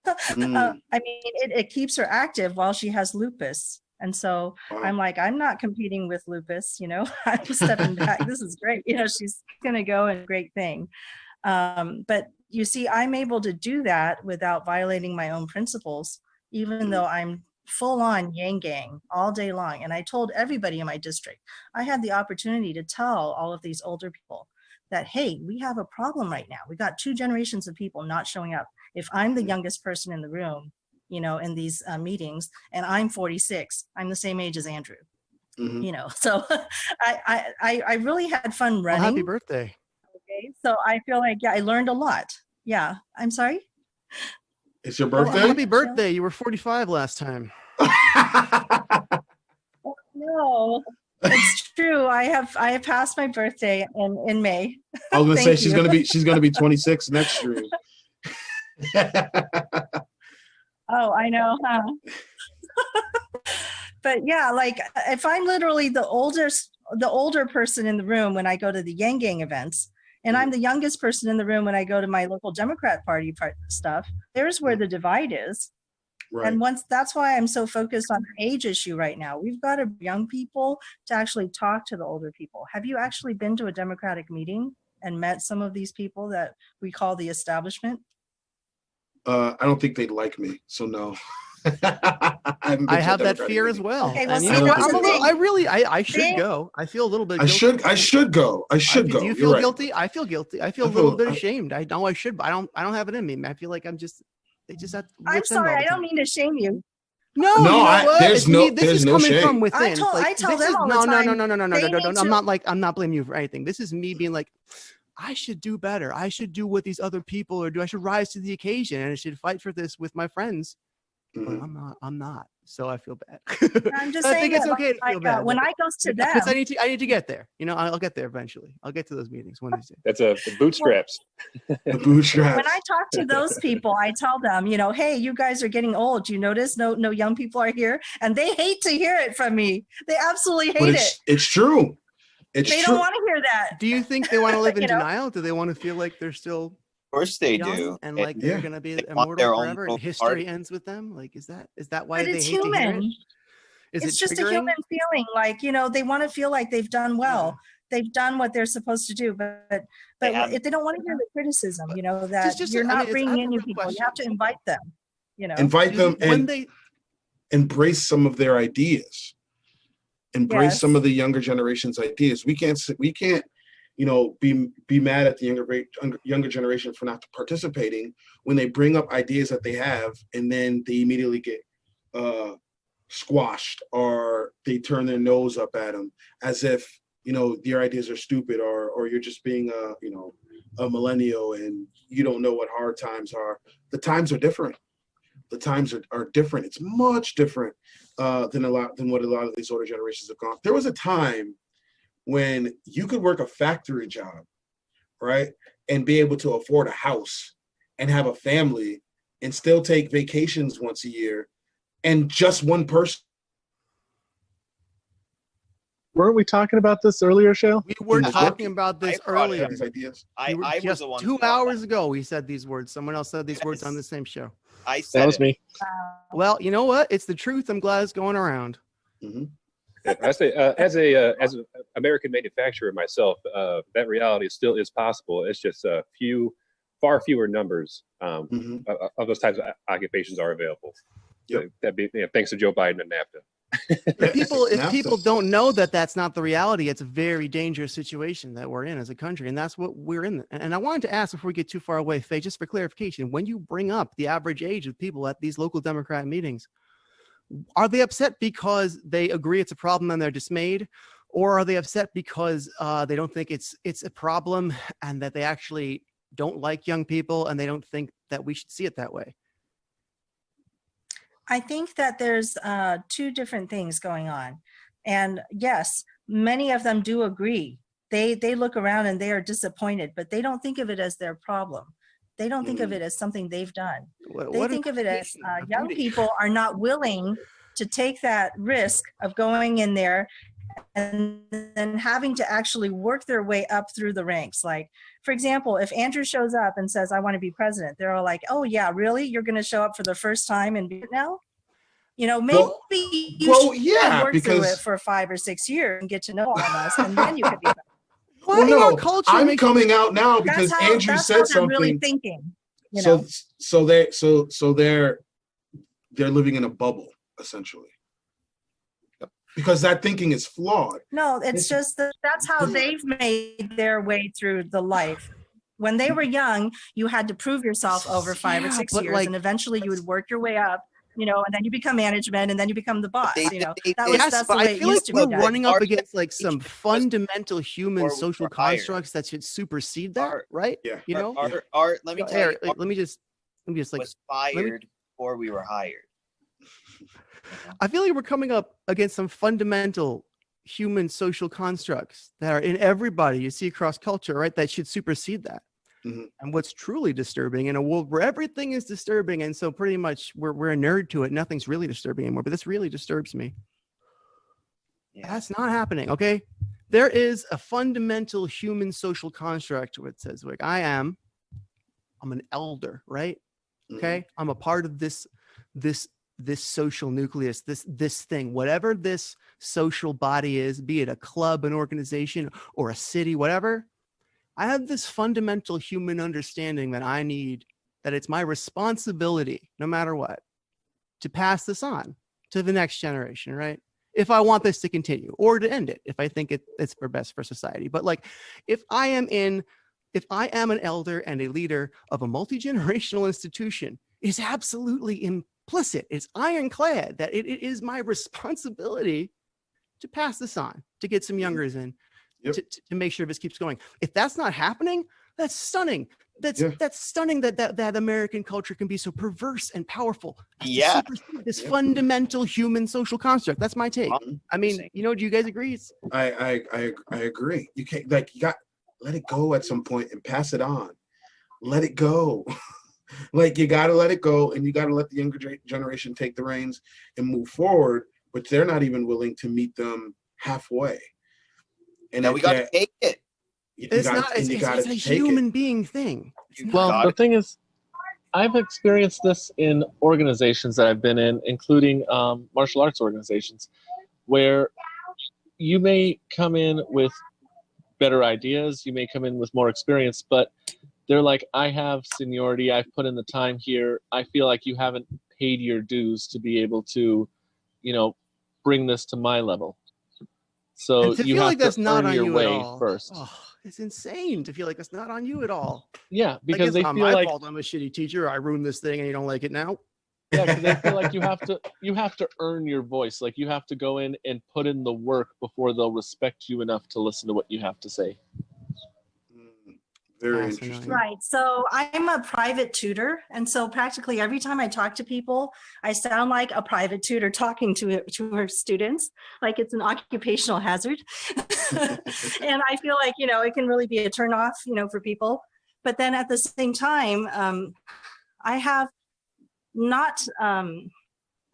I mean, it keeps her active while she has lupus. And so I'm like, I'm not competing with lupus, you know, I'm stepping back. This is great. You know, she's going to go and great thing. But you see, I'm able to do that without violating my own principles, even though I'm full on Yang Gang all day long. And I told everybody in my district, I had the opportunity to tell all of these older people that, hey, we have a problem right now. We got 2 generations of people not showing up. if I'm the youngest person in the room, you know, in these meetings, and I'm 46, I'm the same age as Andrew. You know, so I really had fun running. Well, happy birthday. Okay, so I feel like, yeah, I learned a lot. Yeah, I'm sorry. It's your birthday? Well, happy birthday. You were 45 last time. Oh, no, it's true. I have passed my birthday in May. I was gonna say she's you. gonna be 26 next stream. Oh, I know, huh? But yeah, like if I'm literally the older person in the room when I go to the Yang Gang events, and I'm the youngest person in the room when I go to my local Democrat Party stuff, there's where the divide is. Right. And that's why I'm so focused on the age issue right now. We've got young people to actually talk to the older people. Have you actually been to a Democratic meeting and met some of these people that we call the establishment? I don't think they'd like me, so no. I have that fear as well. Okay, well, and, see, you know, I should go. I feel a little bit guilty. I should go. Do you feel guilty? I feel guilty. I feel a little bit ashamed. I know I should, but I don't have it in me. I feel like they just have. I'm sorry. I don't mean to shame you. No, you know what? There's no coming shame. from within. I tell them all the time. No. I'm not blaming you for anything. This is me being like, I should do better. I should do what these other people are doing. I should rise to the occasion, and I should fight for this with my friends. But I'm not. So I feel bad. I'm just saying, I think it's okay to feel bad. When I go to them, because I need to get there. You know, I'll get there eventually. I'll get to those meetings one of these days. That's the bootstraps. The bootstraps. When I talk to those people, I tell them, you know, hey, you guys are getting old. You notice no young people are here, and they hate to hear it from me. They absolutely hate it. It's true. They don't want to hear that. Do you think they want to live in denial? Do they want to feel like they're still? Of course they young do, and like they're gonna be immortal forever, and history ends with them. Like, is that why they hate to hear it? It's just a human feeling. Like, you know, they want to feel like they've done well. Yeah. They've done what they're supposed to do, but if they don't want to hear the criticism, you know, that you're not bringing in new people. You have to invite them. You know, invite them and embrace some of their ideas. Embrace some of the younger generation's ideas. We can't, you know, be mad at the younger generation for not participating when they bring up ideas that they have, and then they immediately get squashed, or they turn their nose up at them as if, you know, your ideas are stupid, or you're just being a millennial and you don't know what hard times are. The times are different. The times are different. It's much different than what a lot of these older generations have gone. There was a time when you could work a factory job, right, and be able to afford a house and have a family and still take vacations once a year, and just one person. Weren't we talking about this earlier, Shale? We were talking about this earlier. These ideas. I was the one. 2 hours ago, we said these words. Someone else said these words on the same show. I said that was me. Well, you know what? It's the truth. I'm glad it's going around. Mm-hmm. I say, as an American manufacturer myself, that reality still is possible. It's just far fewer numbers of those types of occupations are available. Yep. So that'd be thanks to Joe Biden and NAFTA. If people don't know that that's not the reality, it's a very dangerous situation that we're in as a country, and that's what we're in. And I wanted to ask, before we get too far away, Faye, just for clarification, when you bring up the average age of people at these local Democrat meetings, are they upset because they agree it's a problem and they're dismayed, or are they upset because they don't think it's a problem and that they actually don't like young people and they don't think that we should see it that way? I think that there's two different things going on. And yes, many of them do agree. They look around and they are disappointed, but they don't think of it as their problem. They don't think of it as something they've done. They think of it as young people are not willing to take that risk of going in there and then having to actually work their way up through the ranks. Like, for example, if Andrew shows up and says, I want to be president, they're all like, oh yeah, really? You're going to show up for the first time and be it now? You know, maybe you should work through it for 5 or 6 years and get to know all of us, and then you could be president. Well, no, I'm coming out now because Andrew said something. Really thinking. You know? So they're living in a bubble essentially, because that thinking is flawed. No, it's just that's how they've made their way through the life. When they were young, you had to prove yourself over 5 or 6 but, years, like, and eventually you would work your way up, you know, and then you become management, and then you become the boss. You know, that's the but way I it feel like used to be we're done. running up against like some fundamental human Or we social were hired. constructs that should supersede that, Art- right? Yeah. You know, Art, let me tell Eric, you, let me just like, was fired before we were hired. I feel like we're coming up against some fundamental human social constructs that are in everybody you see across culture, right? That should supersede that. Mhm. And what's truly disturbing in a world where everything is disturbing, and so pretty much we're a nerd to it, nothing's really disturbing anymore. But this really disturbs me. Yeah. That's not happening. Okay, there is a fundamental human social construct where it says, like, I'm an elder, right? Okay, I'm a part of this social nucleus, this thing, whatever this social body is, be it a club, an organization, or a city, whatever. I have this fundamental human understanding that I need, that it's my responsibility, no matter what, to pass this on to the next generation, right? If I want this to continue, or to end it, if I think it's for best for society. But like, if I am an elder and a leader of a multi-generational institution, it's absolutely implicit, it's ironclad that it is my responsibility to pass this on, to get some youngers in, to make sure this keeps going. If that's not happening, that's stunning. That's stunning that American culture can be so perverse and powerful as to supersede this fundamental human social construct. That's my take. I mean, you know, do you guys agree? I agree. You can't, like, you got, let it go at some point and pass it on. Let it go. Like, you got to let it go, and you got to let the younger generation take the reins and move forward, but they're not even willing to meet them halfway. And now we got to take it. It's a human being thing. Well, the thing is, I've experienced this in organizations that I've been in, including martial arts organizations, where you may come in with better ideas, you may come in with more experience, but they're like, I have seniority, I've put in the time here, I feel like you haven't paid your dues to be able to, you know, bring this to my level. So and to you feel have like that's to not earn on your you way at all. first. Oh, it's insane to feel like that's not on you at all. Yeah, because like, it's they not feel my like fault. I'm a shitty teacher. I ruined this thing, and you don't like it now. Yeah, because they feel like you have to earn your voice. Like, you have to go in and put in the work before they'll respect you enough to listen to what you have to say. Very interesting. Right. So I'm a private tutor. And so practically every time I talk to people, I sound like a private tutor talking to her students, like it's an occupational hazard. And I feel like, you know, it can really be a turnoff, you know, for people. But then at the same time, I have not, I'm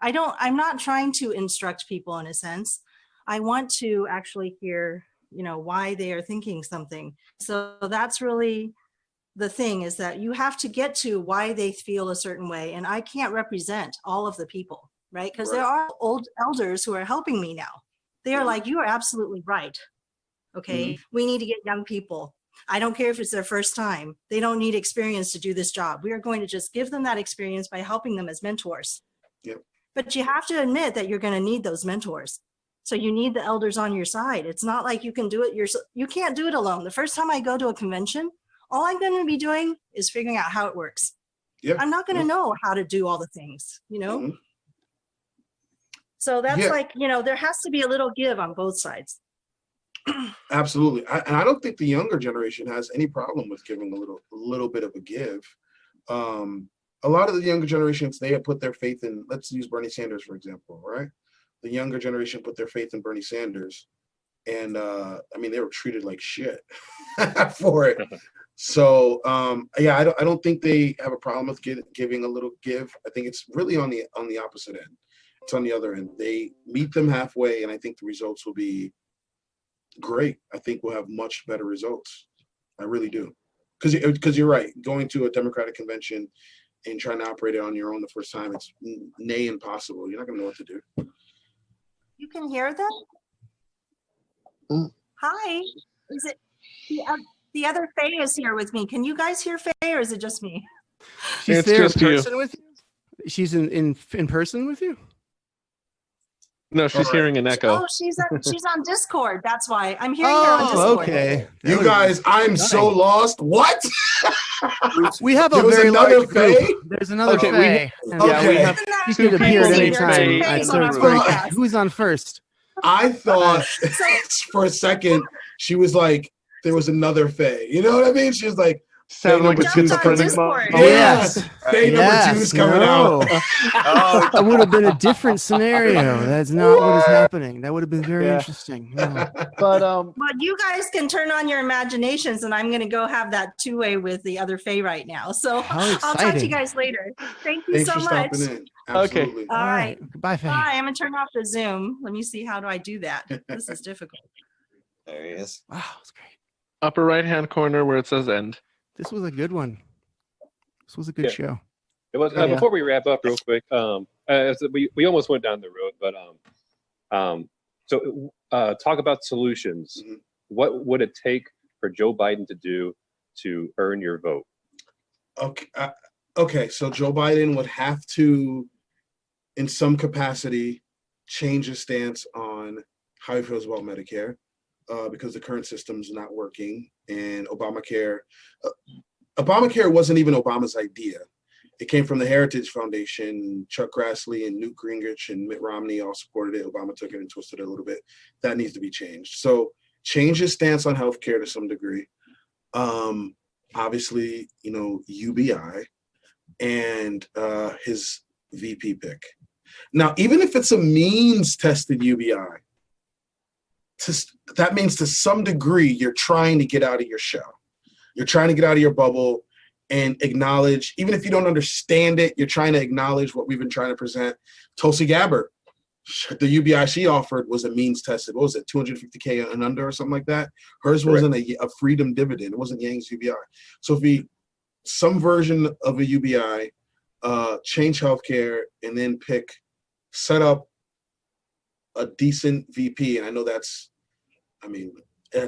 not trying to instruct people in a sense. I want to actually hear, you know, why they are thinking something. So that's really the thing, is that you have to get to why they feel a certain way. And I can't represent all of the people, right? Because there are old elders who are helping me now. They are like, you are absolutely right. Okay, we need to get young people. I don't care if it's their first time. They don't need experience to do this job. We are going to just give them that experience by helping them as mentors. But you have to admit that you're going to need those mentors. So you need the elders on your side. It's not like you can do it yourself. You can't do it alone. The first time I go to a convention, all I'm going to be doing is figuring out how it works. I'm not going to know how to do all the things, you know? So that's like, you know, there has to be a little give on both sides. Absolutely. And I don't think the younger generation has any problem with giving a little bit of a give. A lot of the younger generations, they have put their faith in, let's use Bernie Sanders, for example, right? The younger generation put their faith in Bernie Sanders. And I mean, they were treated like shit for it. So yeah, I don't think they have a problem with giving a little give. I think it's really on the opposite end. It's on the other end. They meet them halfway, and I think the results will be great. I think we'll have much better results. I really do. Because you're right. Going to a Democratic convention and trying to operate it on your own the first time, it's nay impossible. You're not going to know what to do. You can hear them? Hi. Is it the other Faye is here with me? Can you guys hear Faye, or is it just me? She's there in person with you? She's in person with you? No, she's All right. hearing an echo. Oh, she's on Discord. That's why I'm hearing her on Oh, Discord. okay. That You would've guys, I'm been so stunning. lost. What? We have There a was very another large group. Faye? There's another Okay, Faye. and Okay. we have She two could appear at people any named time. Faye Faye's in on the our room. podcast. Who's on first? I thought So for a second she was like, there was another Faye. You know what I mean? She was like, Sounded like a Jumped on schizophrenic Discord. moment. Yes. Faye number Yes, 2's coming no. out. Oh, That would have been a different scenario. That's not what is happening. That would have been very Yeah. interesting. No. But But you guys can turn on your imaginations, and I'm going to go have that two-way with the other Faye right now. So How I'll talk to you exciting. guys later. Thank you Thanks so for much. stopping in. Absolutely. All right. Goodbye, Faye. Bye. I'm going to turn off the Zoom. Let me see. How do I do that? This is difficult. there he is. Wow, that's great. upper right-hand corner where it says end. This was a good one. This was a good Yeah. show. It was Yeah. before we wrap up real quick. We almost went down the road, but talk about solutions. Mhm. What would it take for Joe Biden to do to earn your vote? Okay, so Joe Biden would have to, in some capacity, change his stance on how he feels about Medicare, because the current system's not working, and Obamacare wasn't even Obama's idea. It came from the Heritage Foundation. Chuck Grassley and Newt Gingrich and Mitt Romney all supported it. Obama took it and twisted it a little bit. That needs to be changed. So change his stance on healthcare to some degree. Obviously, UBI and his VP pick. Now, even if it's a means-tested UBI, that means to some degree you're trying to get out of your shell. You're trying to get out of your bubble and acknowledge, even if you don't understand it, you're trying to acknowledge what we've been trying to present. Tulsi Gabbard, the UBI she offered was a means tested. What was it, 250K and under or something like that? Hers wasn't a freedom dividend. It wasn't Yang's UBI. So if some version of a UBI, change healthcare, and then set up a decent VP. And I know that's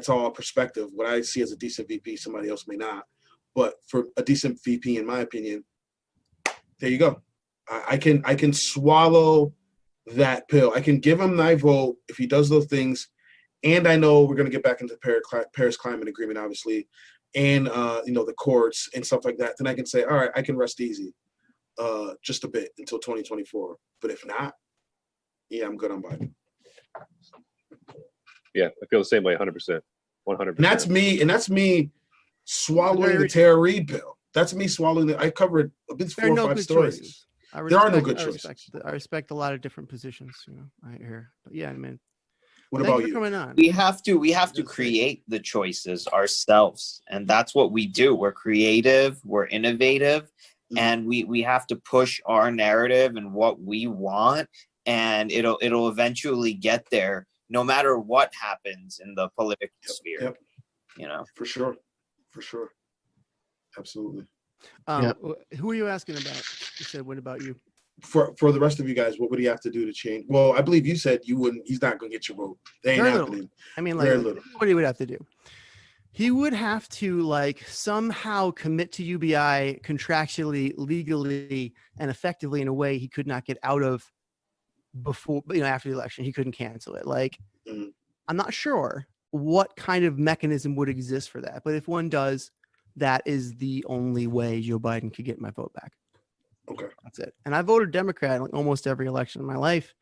all perspective. What I see as a decent VP, somebody else may not. But for a decent VP, in my opinion, there you go. I can swallow that pill. I can give him my vote if he does those things. And I know we're going to get back into Paris Climate Agreement, obviously, and the courts and stuff like that. Then I can say, all right, I can rest easy just a bit until 2024. But if not, yeah, I'm good on Biden. Yeah, I feel the same way, 100%. 100%. And that's me swallowing the Tara Reid pill. That's me swallowing I covered a bit 4 or 5 stories. Choices. There are no good choices. I respect a lot of different positions, I hear. But yeah, man. What Thank about you you? for coming on. We have to create the choices ourselves, and that's what we do. We're creative, we're innovative, and we have to push our narrative and what we want, and it'll eventually get there, no matter what happens in the political sphere. Yep. For sure. Absolutely. Who are you asking about? You said, what about you? For the rest of you guys, what would he have to do to change? Well, I believe you said you wouldn't. He's not going to get your vote. They ain't happening. Very little. What he would have to do? He would have to somehow commit to UBI contractually, legally, and effectively in a way he could not get out of before, after the election. He couldn't cancel it. I'm not sure what kind of mechanism would exist for that, but if one does, that is the only way Joe Biden could get my vote back. Okay. That's it. And I voted Democrat in almost every election in my life.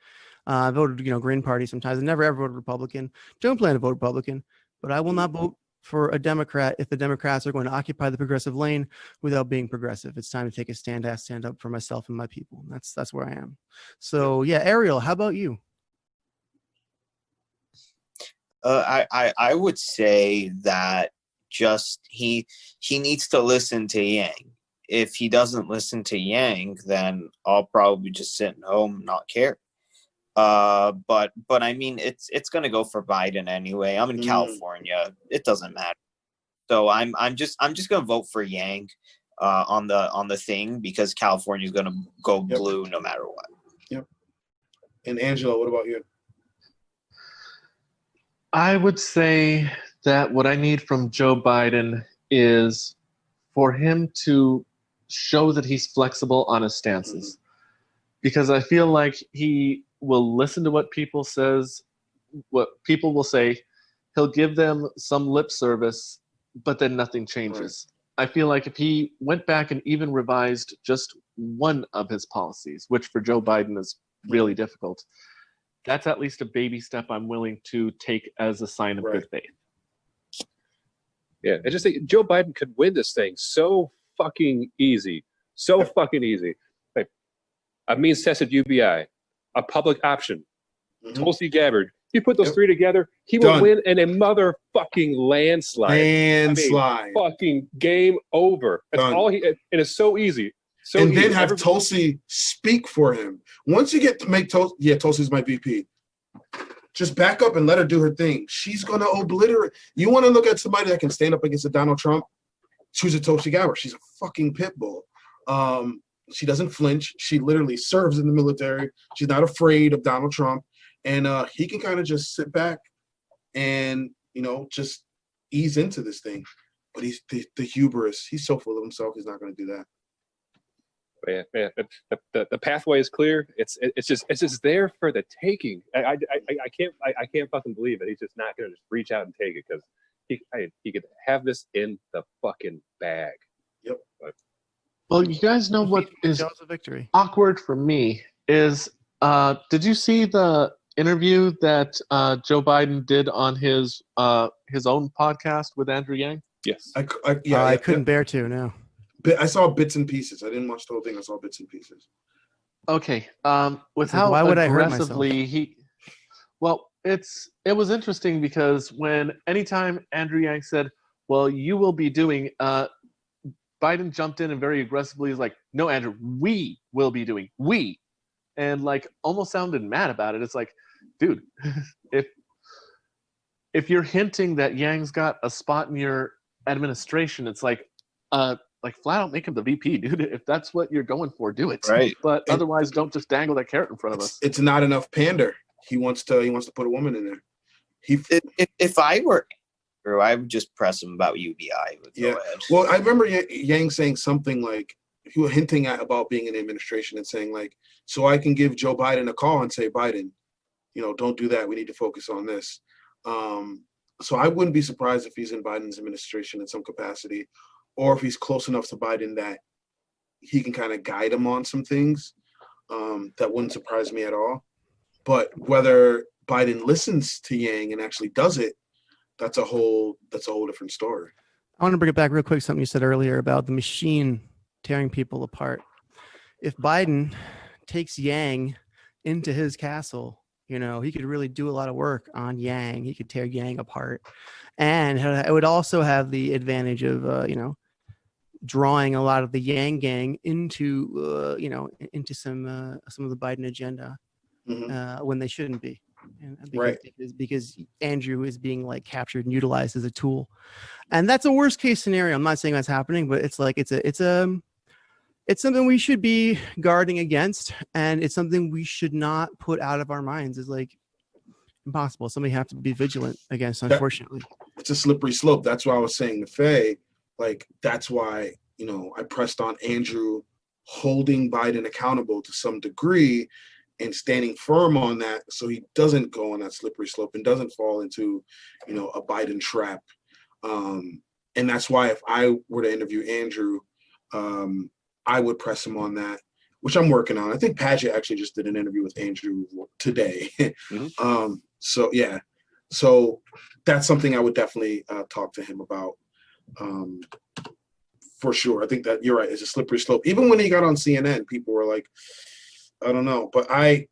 I voted, Green Party sometimes. I never ever voted Republican. Don't plan to vote Republican, but I will not vote for a Democrat if the Democrats are going to occupy the progressive lane without being progressive. It's time to take a stand up for myself and my people. That's where I am. So yeah, Ariel, how about you? I would say that just he needs to listen to Yang. If he doesn't listen to Yang, then I'll probably just sit at home and not care. But I mean, it's gonna go for Biden anyway. I'm in California. It doesn't matter. So I'm just gonna vote for Yang on the thing, because California's gonna go blue no matter what. Yep. And Angela, what about you? I would say that what I need from Joe Biden is for him to show that he's flexible on his stances. Because I feel like he will listen to what people will say. He'll give them some lip service, but then nothing changes. Right. I feel like if he went back and even revised just one of his policies, which for Joe Biden is really difficult, that's at least a baby step I'm willing to take as a sign of good faith. Yeah, I just think Joe Biden could win this thing so fucking easy. So fucking easy. Like, a means-tested UBI, a public option, Tulsi Gabbard. You put those three together, he will win in a motherfucking landslide. Landslide. Fucking game over. That's all he. And it's so easy. So and then have Tulsi speak for him. Once you get to make Tulsi, Tulsi's my VP. Just back up and let her do her thing. She's gonna obliterate. You want to look at somebody that can stand up against a Donald Trump? Choose a Tulsi Gabbard. She's a fucking pit bull. She doesn't flinch. She literally serves in the military. She's not afraid of Donald Trump. And he can kind of just sit back and, just ease into this thing. But he's the hubris. He's so full of himself. He's not going to do that. Yeah. The pathway is clear. It's just there for the taking. I can't fucking believe it. He's just not going to just reach out and take it because he could have this in the fucking bag. Yep. But, well, you guys know what is awkward for me is, did you see the interview that Joe Biden did on his own podcast with Andrew Yang? Yes. I couldn't bear to, no. I saw bits and pieces. I didn't watch the whole thing. I saw bits and pieces. Okay. With how why would aggressively it was interesting because anytime Andrew Yang said, well, you will be doing, Biden jumped in and very aggressively is like, no, Andrew, we will be doing, and like almost sounded mad about it. It's like, dude, if you're hinting that Yang's got a spot in your administration, it's like flat out make him the VP, dude. If that's what you're going for, do it. Right. But otherwise, don't just dangle that carrot in front of us. It's not enough pander. He wants to put a woman in there. If I were Andrew, I would just press him about UBI. Well, I remember Yang saying something like, he was hinting about being in the administration and saying like, so I can give Joe Biden a call and say, Biden, don't do that. We need to focus on this. So I wouldn't be surprised if he's in Biden's administration in some capacity, or if he's close enough to Biden that he can kind of guide him on some things. That wouldn't surprise me at all. But whether Biden listens to Yang and actually does it, that's a whole different story. I want to bring it back real quick. Something you said earlier about the machine tearing people apart. If Biden takes Yang into his castle, he could really do a lot of work on Yang. He could tear Yang apart, and it would also have the advantage of drawing a lot of the Yang gang into into some of the Biden agenda when they shouldn't be. Because Andrew is being like captured and utilized as a tool, and that's a worst case scenario. I'm not saying that's happening, but it's like it's something we should be guarding against, and it's something we should not put out of our minds. Is like impossible. Something you have to be vigilant against. Unfortunately, it's a slippery slope. That's why I was saying to Faye, like that's why I pressed on Andrew holding Biden accountable to some degree and standing firm on that so he doesn't go on that slippery slope and doesn't fall into, a Biden trap. And that's why if I were to interview Andrew, I would press him on that, which I'm working on. I think Padgett actually just did an interview with Andrew today. So that's something I would definitely talk to him about. For sure. I think that you're right. It's a slippery slope. Even when he got on CNN, people were like, I don't know, but I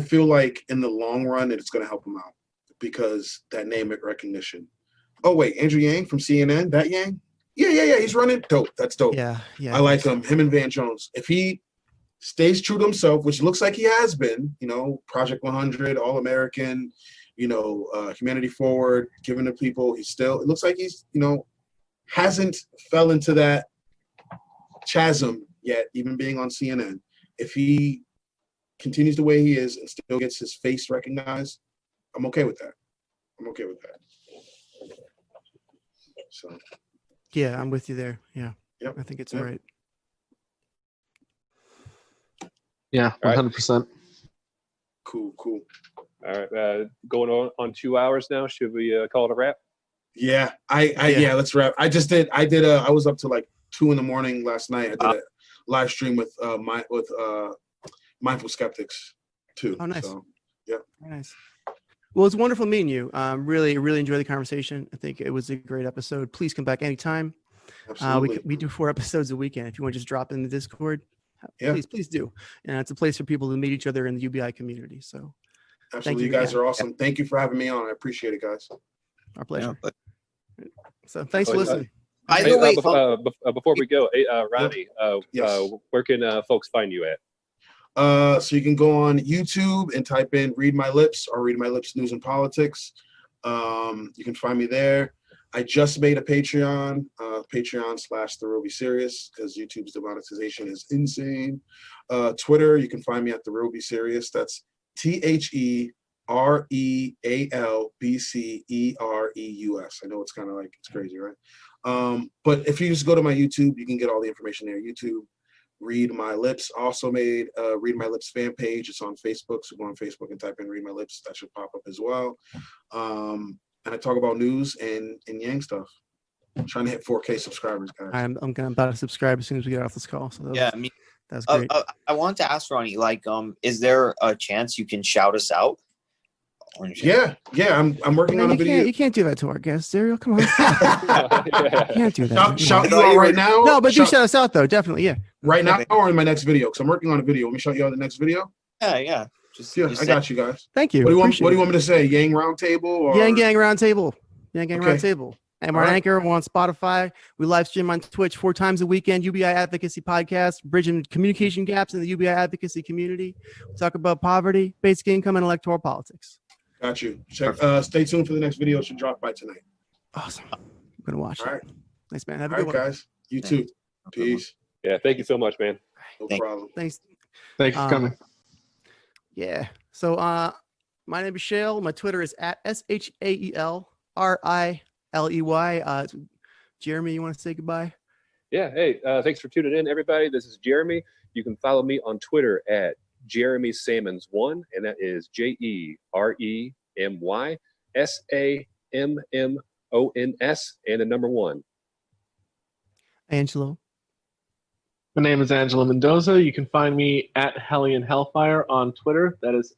feel like in the long run, it's going to help him out because that name recognition. Oh wait, Andrew Yang from CNN, that Yang? Yeah. He's running. Dope. That's dope. Yeah. I like him. Him and Van Jones. If he stays true to himself, which looks like he has been, Project 100, All-American, Humanity Forward, giving to people. It looks like he's, hasn't fell into that chasm yet, even being on CNN. If he continues the way he is and still gets his face recognized, I'm okay with that. So. Yeah, I'm with you there. Yeah. Yep. I think it's all right. Yeah, 100%. Cool. All right, going on 2 hours now. Should we call it a wrap? Yeah, yeah, let's wrap. I was up to like 2 a.m. last night. I did a live stream with Mindful Skeptics too. Oh, nice. So, yeah. Very nice. Well, it's wonderful meeting you. Really enjoyed the conversation. I think it was a great episode. Please come back anytime. Absolutely. We do 4 episodes a weekend. If you want to just drop in the Discord, yeah. please do. And it's a place for people to meet each other in the UBI community. So absolutely, you guys are awesome. Thank you for having me on. I appreciate it, guys. Our pleasure. So thanks for listening. By the way, before we go, Ronnie, yes. Where can folks find you at? So you can go on YouTube and type in Read My Lips or Read My Lips News and Politics. You can find me there. I just made a Patreon, Patreon/TheRealBCereus, because YouTube's demonetization is insane. Twitter, you can find me at TheRealBCereus. That's TheRealBCereus. I know it's kind of like, it's crazy, right? But if you just go to my YouTube, you can get all the information there. YouTube, Read My Lips. Also made Read My Lips fan page. It's on Facebook, so go on Facebook and type in Read My Lips. That should pop up as well. And I talk about news and Yang stuff. I'm trying to hit 4K subscribers, guys. I'm about to subscribe as soon as we get off this call. So that's great. I want to ask Ronnie, like, is there a chance you can shout us out? Yeah. I'm working on a video. You can't do that to our guests, Ariel. Come on. You can't do that. Shout you out right now. No, but do shout us out though. Definitely, yeah. Right now or in my next video? Because I'm working on a video. Let me shout you out the next video. Yeah. I got you guys. Thank you. What do you want me to say? Yang Roundtable or Yang Gang Roundtable? Yang Gang Okay. Roundtable. And we're on Anchor, we're on Spotify. We live stream on Twitch 4 times a weekend. UBI Advocacy Podcast, bridging communication gaps in the UBI advocacy community. We talk about poverty, basic income, and electoral politics. Got you. Stay tuned for the next video. It should drop by tonight. Awesome. I'm gonna watch All it. right. Thanks, man. Have a All good right, one. guys. You too. Peace. Yeah, thank you so much, man. No problem. Thanks. Thanks for coming. Yeah. So my name is Shale. My Twitter is at SHAELRILEY. Jeremy, you want to say goodbye? Yeah. Hey, thanks for tuning in, everybody. This is Jeremy. You can follow me on Twitter at Jeremy Sammons1, and that is JEREMY SAMMONS and the number 1. Angelo. My name is Angelo Mendoza. You can find me at Hellion Hellfire on Twitter. That is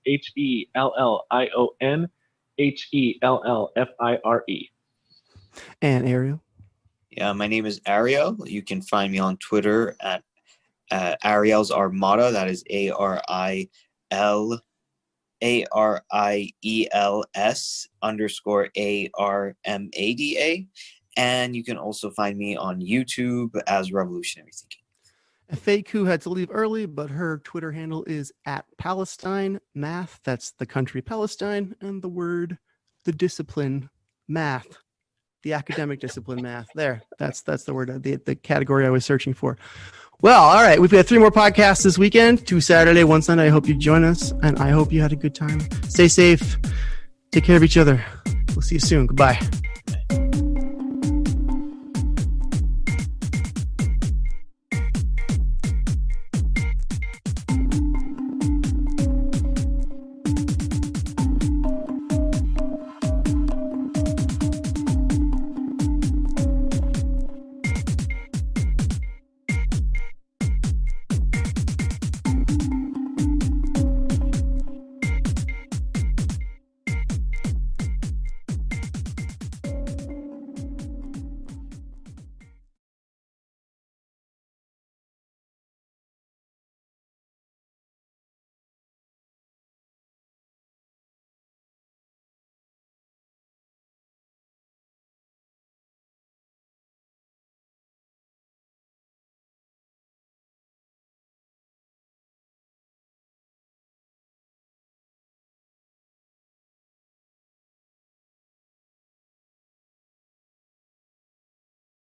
HELLION And Ariel. Yeah, my name is Ariel. You can find me on Twitter at Ariel's Armada. That is ARIELS_ARMADA. And you can also find me on YouTube as Revolutionary Thinking. A fake who had to leave early, but her Twitter handle is at Palestine Math. That's the country Palestine, and the word, the discipline, math, the academic discipline, math. There, that's the word, the category I was searching for. Well, all right, we've got 3 more podcasts this weekend, 2 Saturday, 1 Sunday. I hope you join us, and I hope you had a good time. Stay safe. Take care of each other. We'll see you soon. Goodbye.